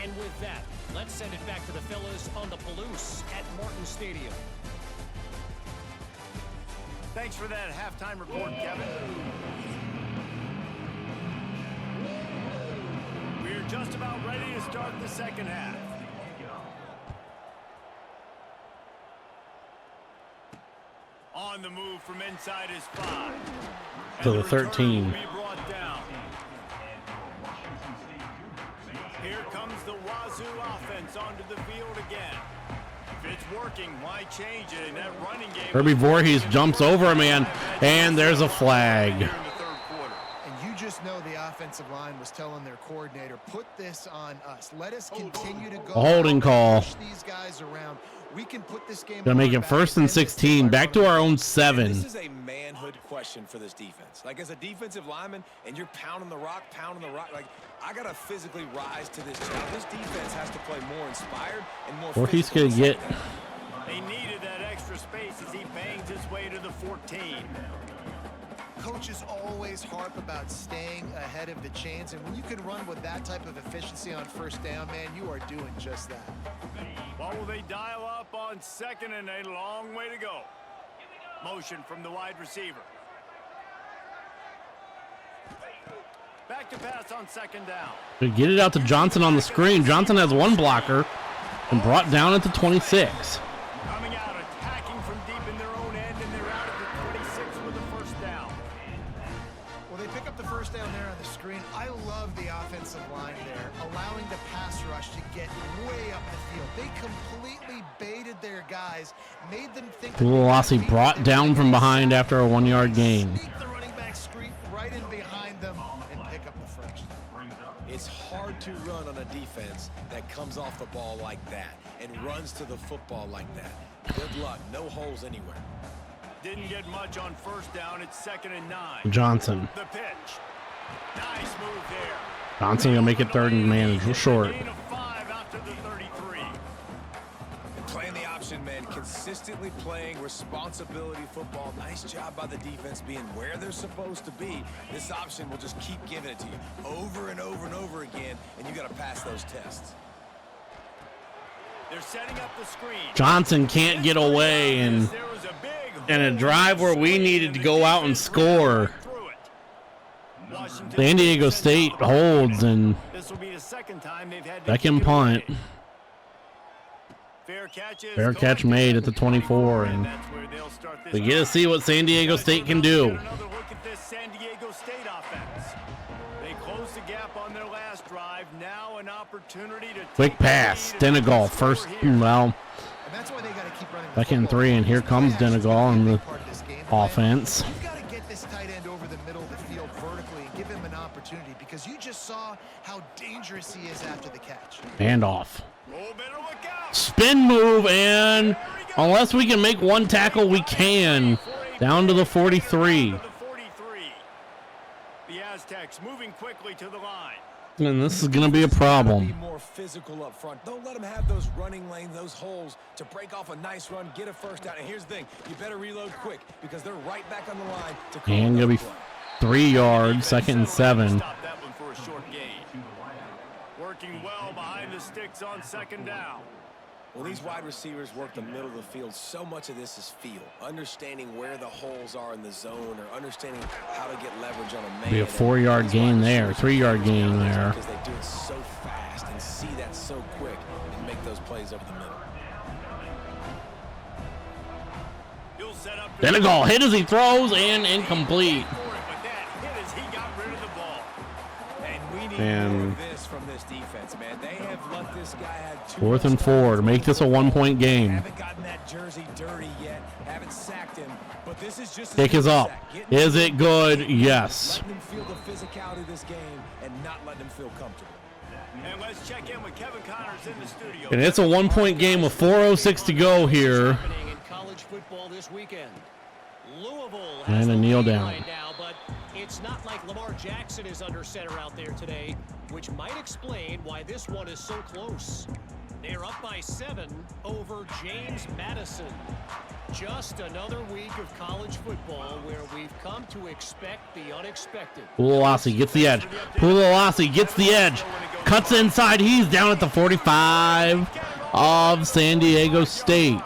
And with that, let's send it back to the fellas on the Palouse at Martin Stadium. Thanks for that halftime report, Kevin. We're just about ready to start the second half. On the move from inside his 5. To the 13. Will be brought down. Here comes the Wazzu offense onto the field again. If it's working, why change it? In that running game, Herbie Voorhees jumps over a man, and there's a flag. here in the third quarter. And you just know the offensive line was telling their coordinator, put this on us. Let us continue to go. A holding call. Push these guys around. We can put this game. Gonna make on our it back 1st and and 16, back to our own 7. This is a manhood question for this defense. Like, as a defensive lineman, and you're pounding the rock, like, I got to physically rise to this challenge. This defense has to play more inspired and more Voorhees physical. gonna get They needed that extra space as he bangs his way to the 14. Coaches always harp about staying ahead of the chains, and when you can run with that type of efficiency on first down, man, you are doing just that. What will they dial up on second and a long way to go? Motion from the wide receiver. back to pass on second down. They get it out to Johnson on the screen. Johnson has one blocker and brought down at the 26. Coming out, attacking from deep in their own end, and they're out at the 26 with a first down. Well, they pick up the first down there on the screen. I love the offensive line there, allowing the pass rush to get way up the field. They completely baited their guys, made them think. Pullman brought down from behind after a 1-yard gain. Sneak the running back screen right in behind them and pick up the first. It's hard to run on a defense that comes off the ball like that and runs to the football like that. Good luck. No holes anywhere. Didn't get much on first down. It's 2nd and 9. Johnson. The pitch. Nice move there. Johnson gonna make it 3rd and manageable short. Gain of 5 out to the 33. And playing the option, man, consistently playing responsibility football. Nice job by the defense being where they're supposed to be. This option will just keep giving it to you over and over and over again, and you got to pass those tests. They're setting up the screen. Johnson can't get away, and There was a big in a drive where we needed to go out and score, through it. Washington San Diego State holds, and This will be the second time they've had to they can kick it punt. away. Fair catch made at the 24, and that's where they'll start this we get to drive. see what San Diego State can do. Get another look at this San Diego State offense. They closed the gap on their last drive. Now an opportunity to Quick take the pass, lead and Denegal score first, here. well, And that's why they got to keep running the 2nd and football. 3, and here comes Denegal in the Part of this game plan. offense. You've got to get this tight end over the middle of the field vertically and give him an opportunity, because you just saw how dangerous he is after the catch. Handoff. Oh, better look out. Spin move, and unless we can make one tackle, we can. Down to the 43. The 43. The Aztecs moving quickly to the line. And this is going to be a Be problem. more physical up front. Don't let them have those running lanes, those holes to break off a nice run, get a first down. And here's the thing, you better reload quick because they're right back on the line to call And going to be another play. 3 yards, 2nd and 7. Stop that one for a short gain. Working well behind the sticks on 2nd down. When these wide receivers work the middle of the field, so much of this is feel. Understanding where the holes are in the zone, or understanding how to get leverage on a man. Be a 4-yard gain there, 3-yard gain there. Because they do it so fast and see that so quick and make those plays over the middle. He'll set up Denegal hit as he throws, and incomplete. for it, but that hit as he got rid of the ball. And we need And more of this from this defense, man. They have let this guy have too 4th much and time. 4 to make this a 1-point game. Haven't gotten that jersey dirty yet. Haven't sacked him. But this is just Kick is up. Is it good? Yes. Letting them feel the physicality of this game and not letting them feel comfortable. And let's check in with Kevin Connors in the studio. And it's a 1-point game with 4:06 to go here. Happening in college football this weekend. Louisville And has a the kneel lead down. right now, but it's not like Lamar Jackson is under center out there today, which might explain why this one is so close. They're up by 7 over James Madison. Just another week of college football where we've come to expect the unexpected. Pullman gets the edge. Pullman gets the edge. Cuts inside. He's down at the 45 of San Diego State.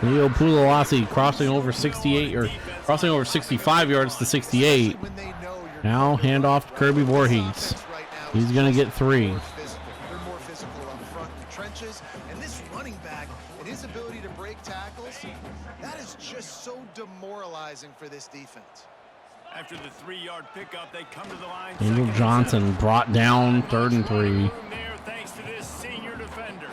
Leo Pullman crossing over 68 or crossing over 65 yards to 68. When they know you're Now handoff to Kirby Voorhees. He's going to get 3. They're more physical up front in the trenches, and this running back and his ability to break tackles, that is just so demoralizing for this defense. After the 3-yard pickup, they come to the line. Angel 2nd and Johnson 7. brought down 3rd and 3. Room there thanks to this senior defender.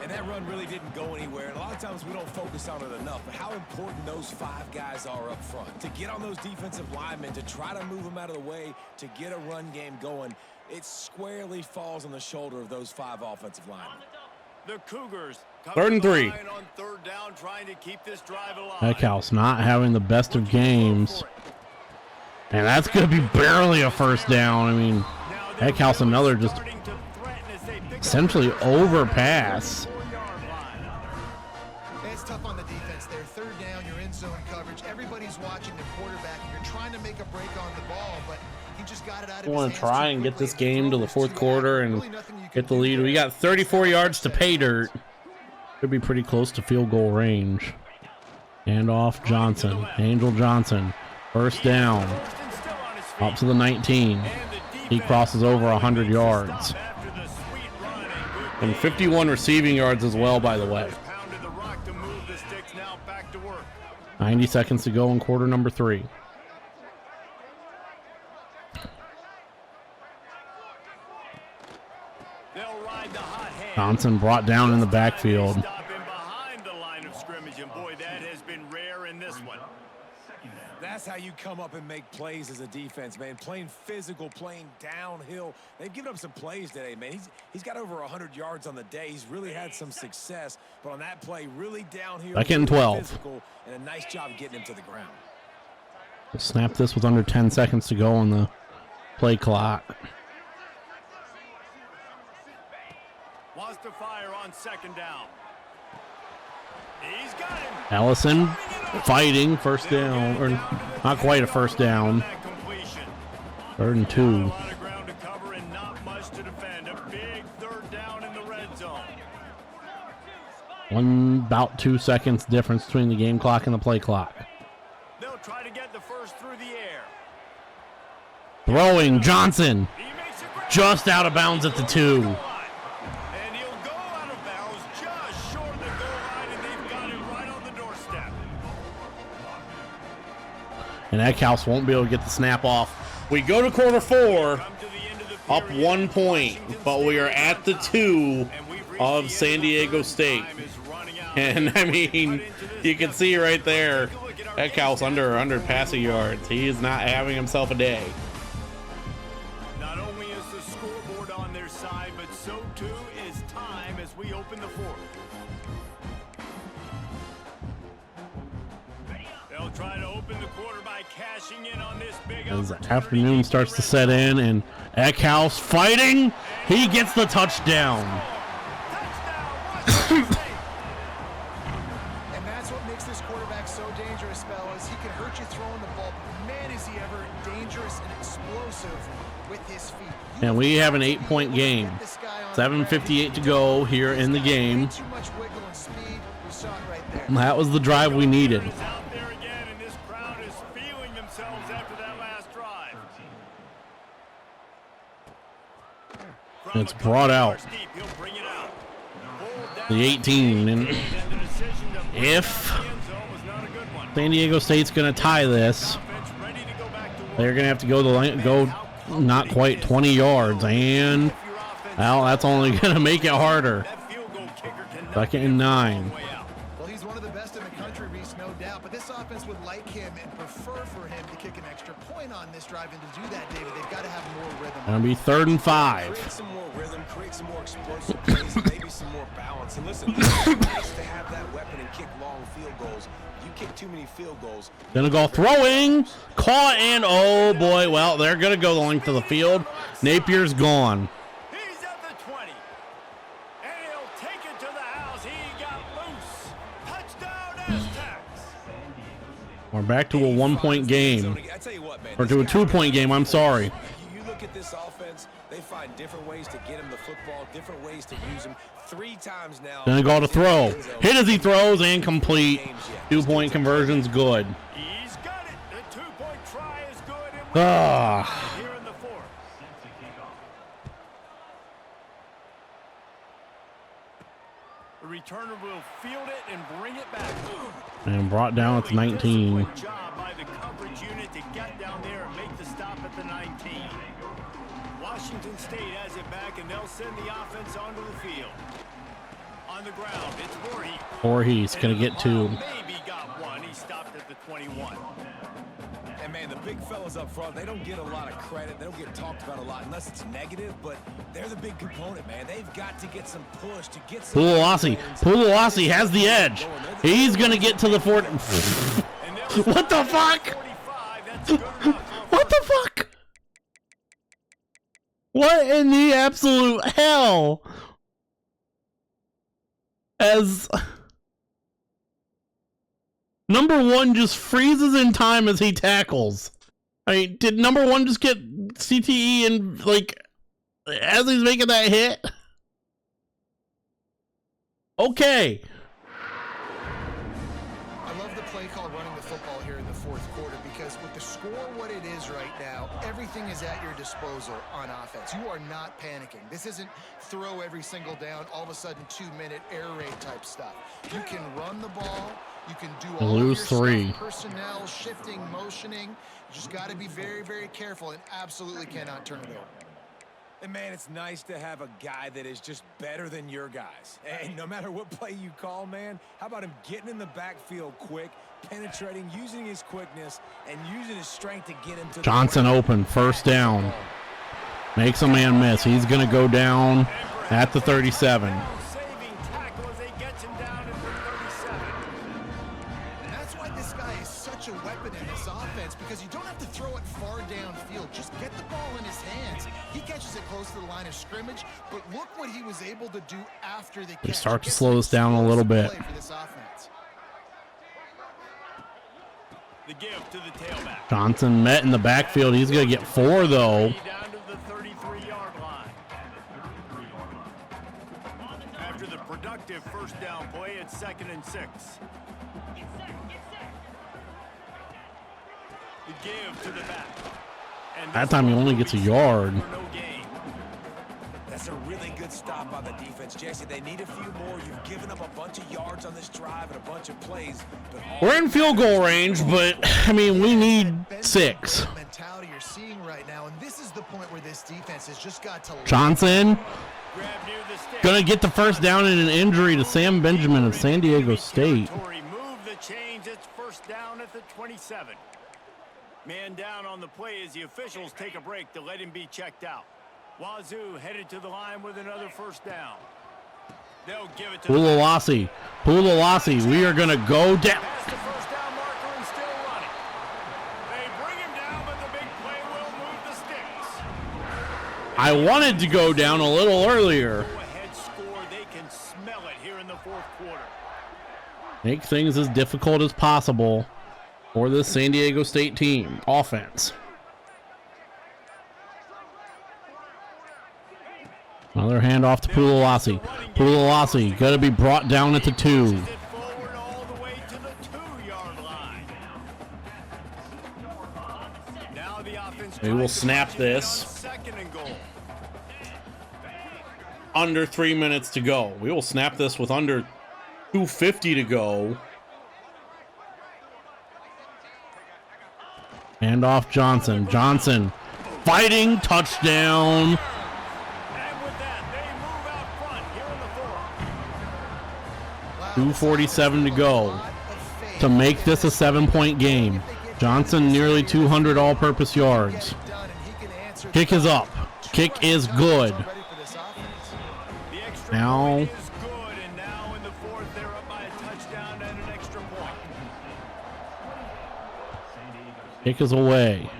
And that run really didn't go anywhere. And a lot of times we don't focus on it enough. But how important those 5 guys are up front. To get on those defensive linemen, to try to move them out of the way, to get a run game going, it squarely falls on the shoulder of those 5 offensive linemen. The Cougars come 3rd to and the 3. line on 3rd down, trying to keep this drive alive. Heckhouse not having the best of games. And that's going to be barely a first down. I mean, Heckhouse another just essentially overpass. It's tough on the defense there. 3rd down, you're in zone coverage. Everybody's watching the quarterback. You're trying to make a break on the ball, but he just got it out of I his want hands to try too and get quickly, this the game throw to the was 4th too quarter accurate. and Really nothing you can get the do lead. there. We got 34 yards to pay dirt. Could be pretty close to field goal range. Hand off Johnson. Angel Johnson. 1st down. Up to the 19. He crosses over 100 yards. And 51 receiving yards as well, by the way. 90 seconds to go in quarter number 3. Johnson brought down in the backfield. That's how you come up and make plays as a defense, man. Playing physical, playing downhill. They've given up some plays today, man. He's got over 100 yards on the day. He's really had some success, but on that play, really downhill. Second and 12. Physical, and a nice job getting him to the ground. Snap this with under 10 seconds to go on the play clock. Wants to fire on second down. He's got him. Allison fighting first down, or not quite a first down. 3rd and 2. A lot of ground to cover and not much to defend. A big 3rd down in the red zone. About 2 seconds difference between the game clock and the play clock. They'll try to get the first through the air. Throwing Johnson He makes a great just out of bounds at the 2. and he'll go out of bounds just short of the goal line, and they've got him right on the doorstep. And Eckhouse won't be able to get the snap off. We go to quarter 4, Come to the end of the up period. 1 point, but we are at the 2 And we've reached of the San end of the Diego third. State. Time is running out. And I mean, you can see right there, Eckhouse under 100 passing yards. He is not having himself a day. Not only is the scoreboard on their side, but so too is time as we open the 4th. They'll try to open the quarter by cashing in on this big As the opportunity. afternoon starts to set in, and Eckhouse fighting, he gets the touchdown. Touchdown, Washington State. And that's what makes this quarterback so dangerous, fellas. He can hurt you throwing the ball, but man, is he ever dangerous and explosive with his feet. And we have an 8-point game. 7:58 to go here in the game. Too much wiggle and speed. We saw it right there. And that was the drive we needed. He's out there again, and this crowd is feeling themselves after that last drive. From It's a couple brought out. yards deep, he'll bring it out. Pulled down. The 18, and And the decision to bring if it out of the end zone was not a good one. San Diego State's going to tie this, Offense ready to go back to work. they're going to have to go not quite 20 yards, and well, that's only going to make it harder. That field goal kicker cannot 2nd get and the 9. way out. Well, he's one of the best in the country, Reese, no doubt. But this offense would like him and prefer for him to kick an extra point on this drive. And to do that, David, they've got to have more rhythm. Going to be 3rd and 5. Create some more rhythm, create some more explosive plays, and maybe some more balance. And listen, it's nice to have that weapon and kick long field goals. You kick too many field goals. Gonna go throwing, caught, and oh boy, well, they're gonna go the length of the field. Napier's gone. He's at the 20. And he'll take it to the house. He got loose. Touchdown Aztecs. We're back to a 1-point game, I tell you what, man, or to a 2-point game. I'm sorry. You look at this offense, they find different ways to get him the football, different ways to use him. 3 times now. Gonna go to throw, hit as he throws and complete. 2-point conversion's good. He's got it. The 2-point try is good. And Ah, here in the 4th. The returner will field it and bring it back. and brought down at the 19. Good job by the coverage unit to get down there and make the stop at the 19. Washington State has it back, and they'll send the offense onto the field. On the ground, it's Voorhees. Voorhees gonna get 2. Maybe got 1. He stopped at the 21. And man, the big fellas up front, they don't get a lot of credit. They don't get talked about a lot unless it's negative, but they're the big component, man. They've got to get some push to get some. Pulawasi has the edge. He's gonna get to the 40. What the fuck? 45, that's good enough. What the fuck? What in the absolute hell? As number 1 just freezes in time as he tackles. I mean, did number 1 just get CTE and like as he's making that hit? Okay. I love the play call running the football here in the 4th quarter because with the score what it it is right now, everything is at your disposal on offense. You are not panicking. This isn't throw every single down, all of a sudden 2-minute air raid type stuff. You can run the ball. You can do all Lose of your 3. stuff, personnel, shifting, motioning. You just got to be very, very careful and absolutely cannot turn it over. And man, it's nice to have a guy that is just better than your guys. And no matter what play you call, man, how about him getting in the backfield quick, penetrating, using his quickness, and using his strength to get him to Johnson open, first down. Makes a man miss. He's going to go down at the 37. Saving tackle as they get him down at the 37. And that's why this guy is such a weapon in this offense, because you don't have to throw it far downfield. Just get the ball in his hands. He catches it close to the line of scrimmage, but look what he was able to do after the catch. They start to slow this down a little bit. For this offense. The give to the tailback. Johnson met in the backfield. He's going to get 4, though. Down to the 33-yard line. After the productive first down play, it's 2nd and 6. The give to the back. And That time he only gets a yard. for no gain. That's a really good stop by the defense, Jesse. They need a few more. You've given up a bunch of yards on this drive and a bunch of plays. But We're in field goal range, but, I mean, we need 6. Mentality you're seeing right now, and this is the point where this defense has just got to. Johnson Grab near the stick. going to get the first down in an injury to Sam Benjamin of San Diego State. Move the chains. It's first down at the 27. Man down on the play as the officials take a break to let him be checked out. Wazzu headed to the line with another first down. They'll give it to Pullman. We are going to go down. Past the first down marker and still running. They bring him down, but the big play will move the sticks. I wanted to go down a little earlier. Go ahead score. They can smell it here in the fourth quarter. Make things as difficult as possible for the San Diego State team. Offense. Another handoff to Pullman. Pullman got to be brought down at the 2. It forward all the way to the 2-yard line. Now the offense We will tries to snap march it this. down 2nd and goal. Under 3 minutes to go. We will snap this with under 2:50 to go. Handoff Johnson. Johnson fighting, touchdown. And with that, they move out front here in the 4th. 2:47 to go to make this a 7-point game. Johnson nearly 200 all-purpose yards. Kick is up. Kick is good. The extra Now point is good, and now in the 4th, they're up by a touchdown and an extra point. kick is away.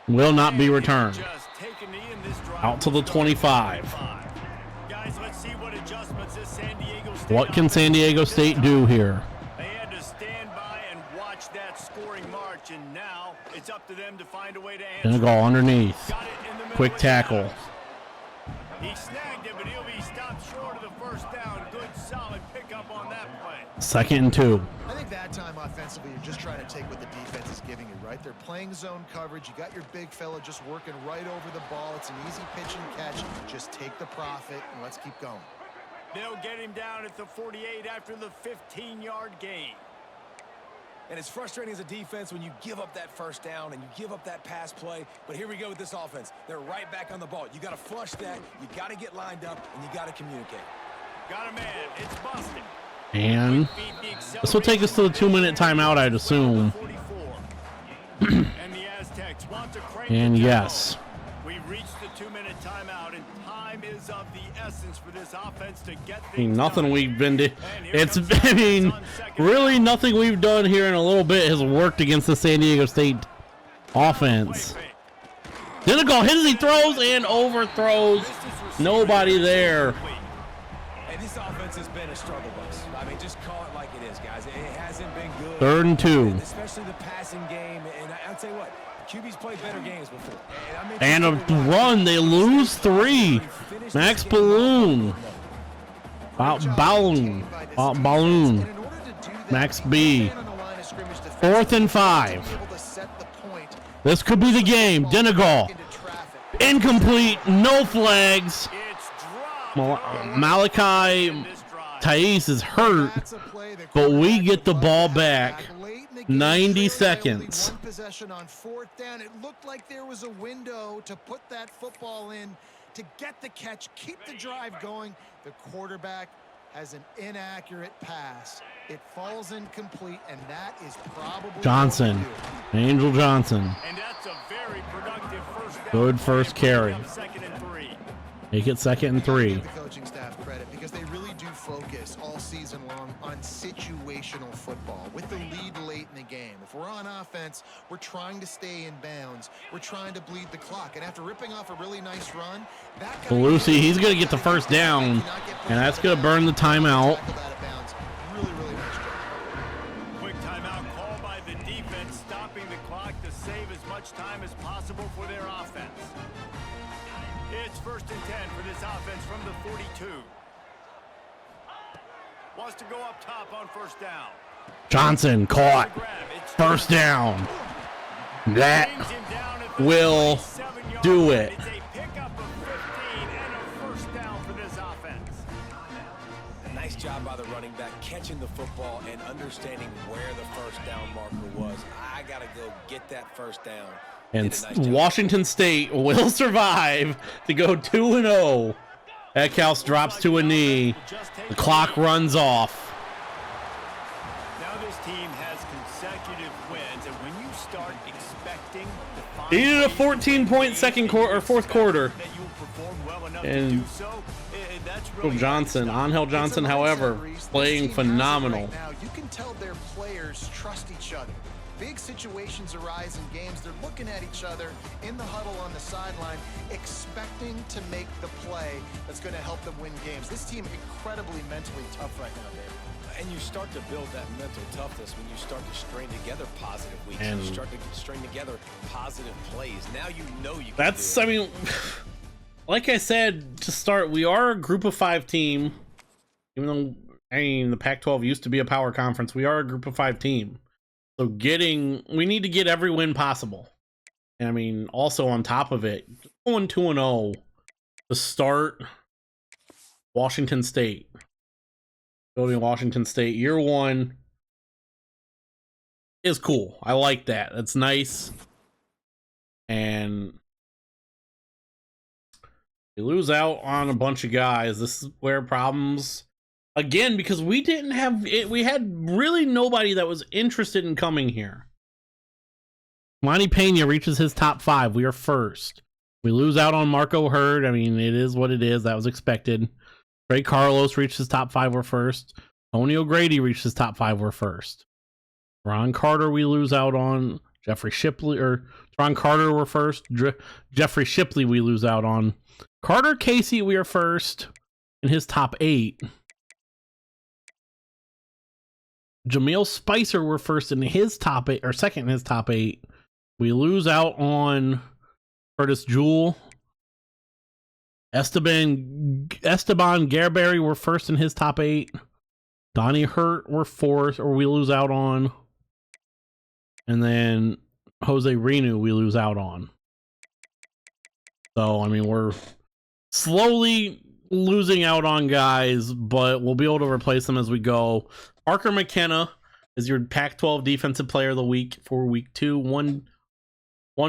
Will not be returned. Just take a knee in this drive. Out to the 25. Guys, let's see what adjustments this San Diego State What can San Diego State do here? They had to stand by and watch that scoring march, and now it's up to them to find a way to answer. Gonna go underneath. Got it in the middle Quick of tackle. the He snagged it, but he'll be stopped short of the first down. Good, solid pickup on that play. 2nd and 2. I think that time offensively, you're just trying to take what the defense is giving you, right? They're playing zone coverage. You got your big fella just working right over the ball. It's an easy pitch and catch. Just take the profit and let's keep going. They'll get him down at the 48 after the 15-yard gain. And it's frustrating as a defense when you give up that first down and you give up that pass play. But here we go with this offense. They're right back on the ball. You got to flush that. You got to get lined up, and you got to communicate. Got a man. It's busted. And this will take us to the 2-minute timeout, I'd assume. 44. And the Aztecs want to crank And the yes. tempo. We've reached the 2-minute timeout, and time is of the essence for this offense to get I mean, things nothing done. we've been to. And here It's, comes I mean, on 2nd really down. nothing we've done here in a little bit has worked against the San Diego State offense. Play fake. Dinigal hits, he throws and overthrows. Nobody there. And this offense has been a struggle bus. I mean, just call it like it is, guys. It hasn't been good. 3rd and 2. Especially the passing game. And I'll tell you what, QB's played better games before. And a run, they lose 3. Max Balloon. Balloon. Balloon. Max B. 4th and 5. Able to set the point. This could be the game. Dinegal. Into traffic. Incomplete. No flags. It's dropped. Malachi Thais is hurt, That's a play that but we quarterback get the would ball love to have back. Late in the game, 90 trailing by only seconds. one possession on 4th down. It looked like there was a window to put that football in, to get the catch, keep the drive going. The quarterback has an inaccurate pass. It falls incomplete, and that is probably Johnson. what to do. Angel Johnson. And that's a very productive first down. Good first carry. 2nd and 3. Make it 2nd and 3. Give the coaching staff credit because they really do focus all season long on situational football with the lead late in the game. If we're on offense, we're trying to stay in bounds. We're trying to bleed the clock. And after ripping off a really nice run, that guy Belusi, he's going to get the first down, and that's going to burn the timeout. tackled out of bounds. Really, really nice job. Quick timeout called by the defense, stopping the clock to save as much time as possible for their offense. It's 1st and 10 for this offense from the 42. Wants to go up top on 1st down. Johnson caught. Grab. It's First down. That brings him down at the will 27-yard do line. it. It's a pickup of 15 and a 1st down for this offense. Nice job by the running back, catching the football and understanding where the first down marker was. I got to go get that first down. And Did a nice job. Washington State will survive to go 2-0. Eckhouse drops to a knee. The clock runs off. Now this team has consecutive wins, and when you start expecting to find They needed a ways to 14-point second quarter or fourth quarter. that you'll perform well enough And to do so, that's really Johnson, Angel Johnson, It's a mindset, however, Reese. This playing team has it phenomenal. right now. You can tell their players trust each other. Big situations arise in games. They're looking at each other in the huddle on the sideline, expecting to make the play that's going to help them win games. This team incredibly mentally tough right now, Dave. And you start to build that mental toughness when you start to string together positive weeks. And- you start to string together positive plays. Now you know you can That's, do it. I mean, like I said to start, we are a group of 5 team. Even though, I mean, the Pac-12 used to be a power conference, we are a group of 5 team. So we need to get every win possible. And I mean, also on top of it, going 2-0 to start Washington State. Building Washington State, year 1 is cool. I like that. That's nice. And we lose out on a bunch of guys. This is where problems again, because we didn't have it. We had really nobody that was interested in coming here. Monty Pena reaches his top 5. We are first. We lose out on Marco Hurd. I mean, it is what it is. That was expected. Trey Carlos reached his top 5. We're first. Tony O'Grady reached his top 5. We're first. Ron Carter, we lose out on. Jeffrey Shipley, or Ron Carter, we're first. Jeffrey Shipley, we lose out on. Carter Casey, we are first in his top 8. Jameel Spicer, we're first in his top 8, or second in his top 8. We lose out on Curtis Jewell. Esteban Gerberry, we're first in his top 8. Donnie Hurt, we're fourth, or we lose out on. And then Jose Renu, we lose out on. So, I mean, we're slowly losing out on guys, but we'll be able to replace them as we go. Parker McKenna is your Pac-12 Defensive Player of the Week for Week 2. One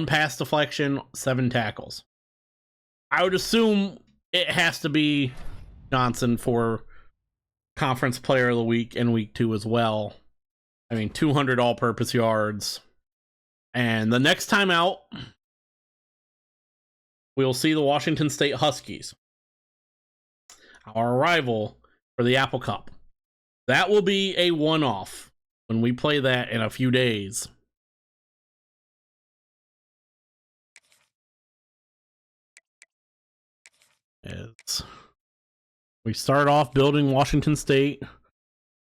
pass deflection, 7 tackles. I would assume it has to be Johnson for Conference Player of the Week in Week 2 as well. I mean, 200 all-purpose yards. And the next time out, we'll see the Washington State Huskies, our rival for the Apple Cup. That will be a one-off when we play that in a few days. We start off building Washington State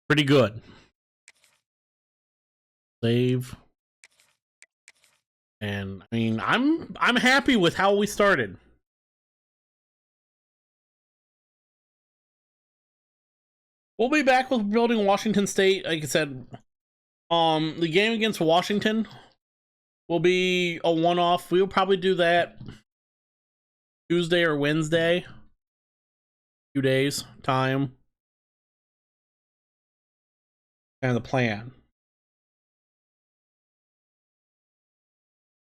pretty good. Save. And I mean, I'm happy with how we started. We'll be back with building Washington State. Like I said, The game against Washington will be a one-off. We'll probably do that Tuesday or Wednesday. 2 days time. Kind of the plan.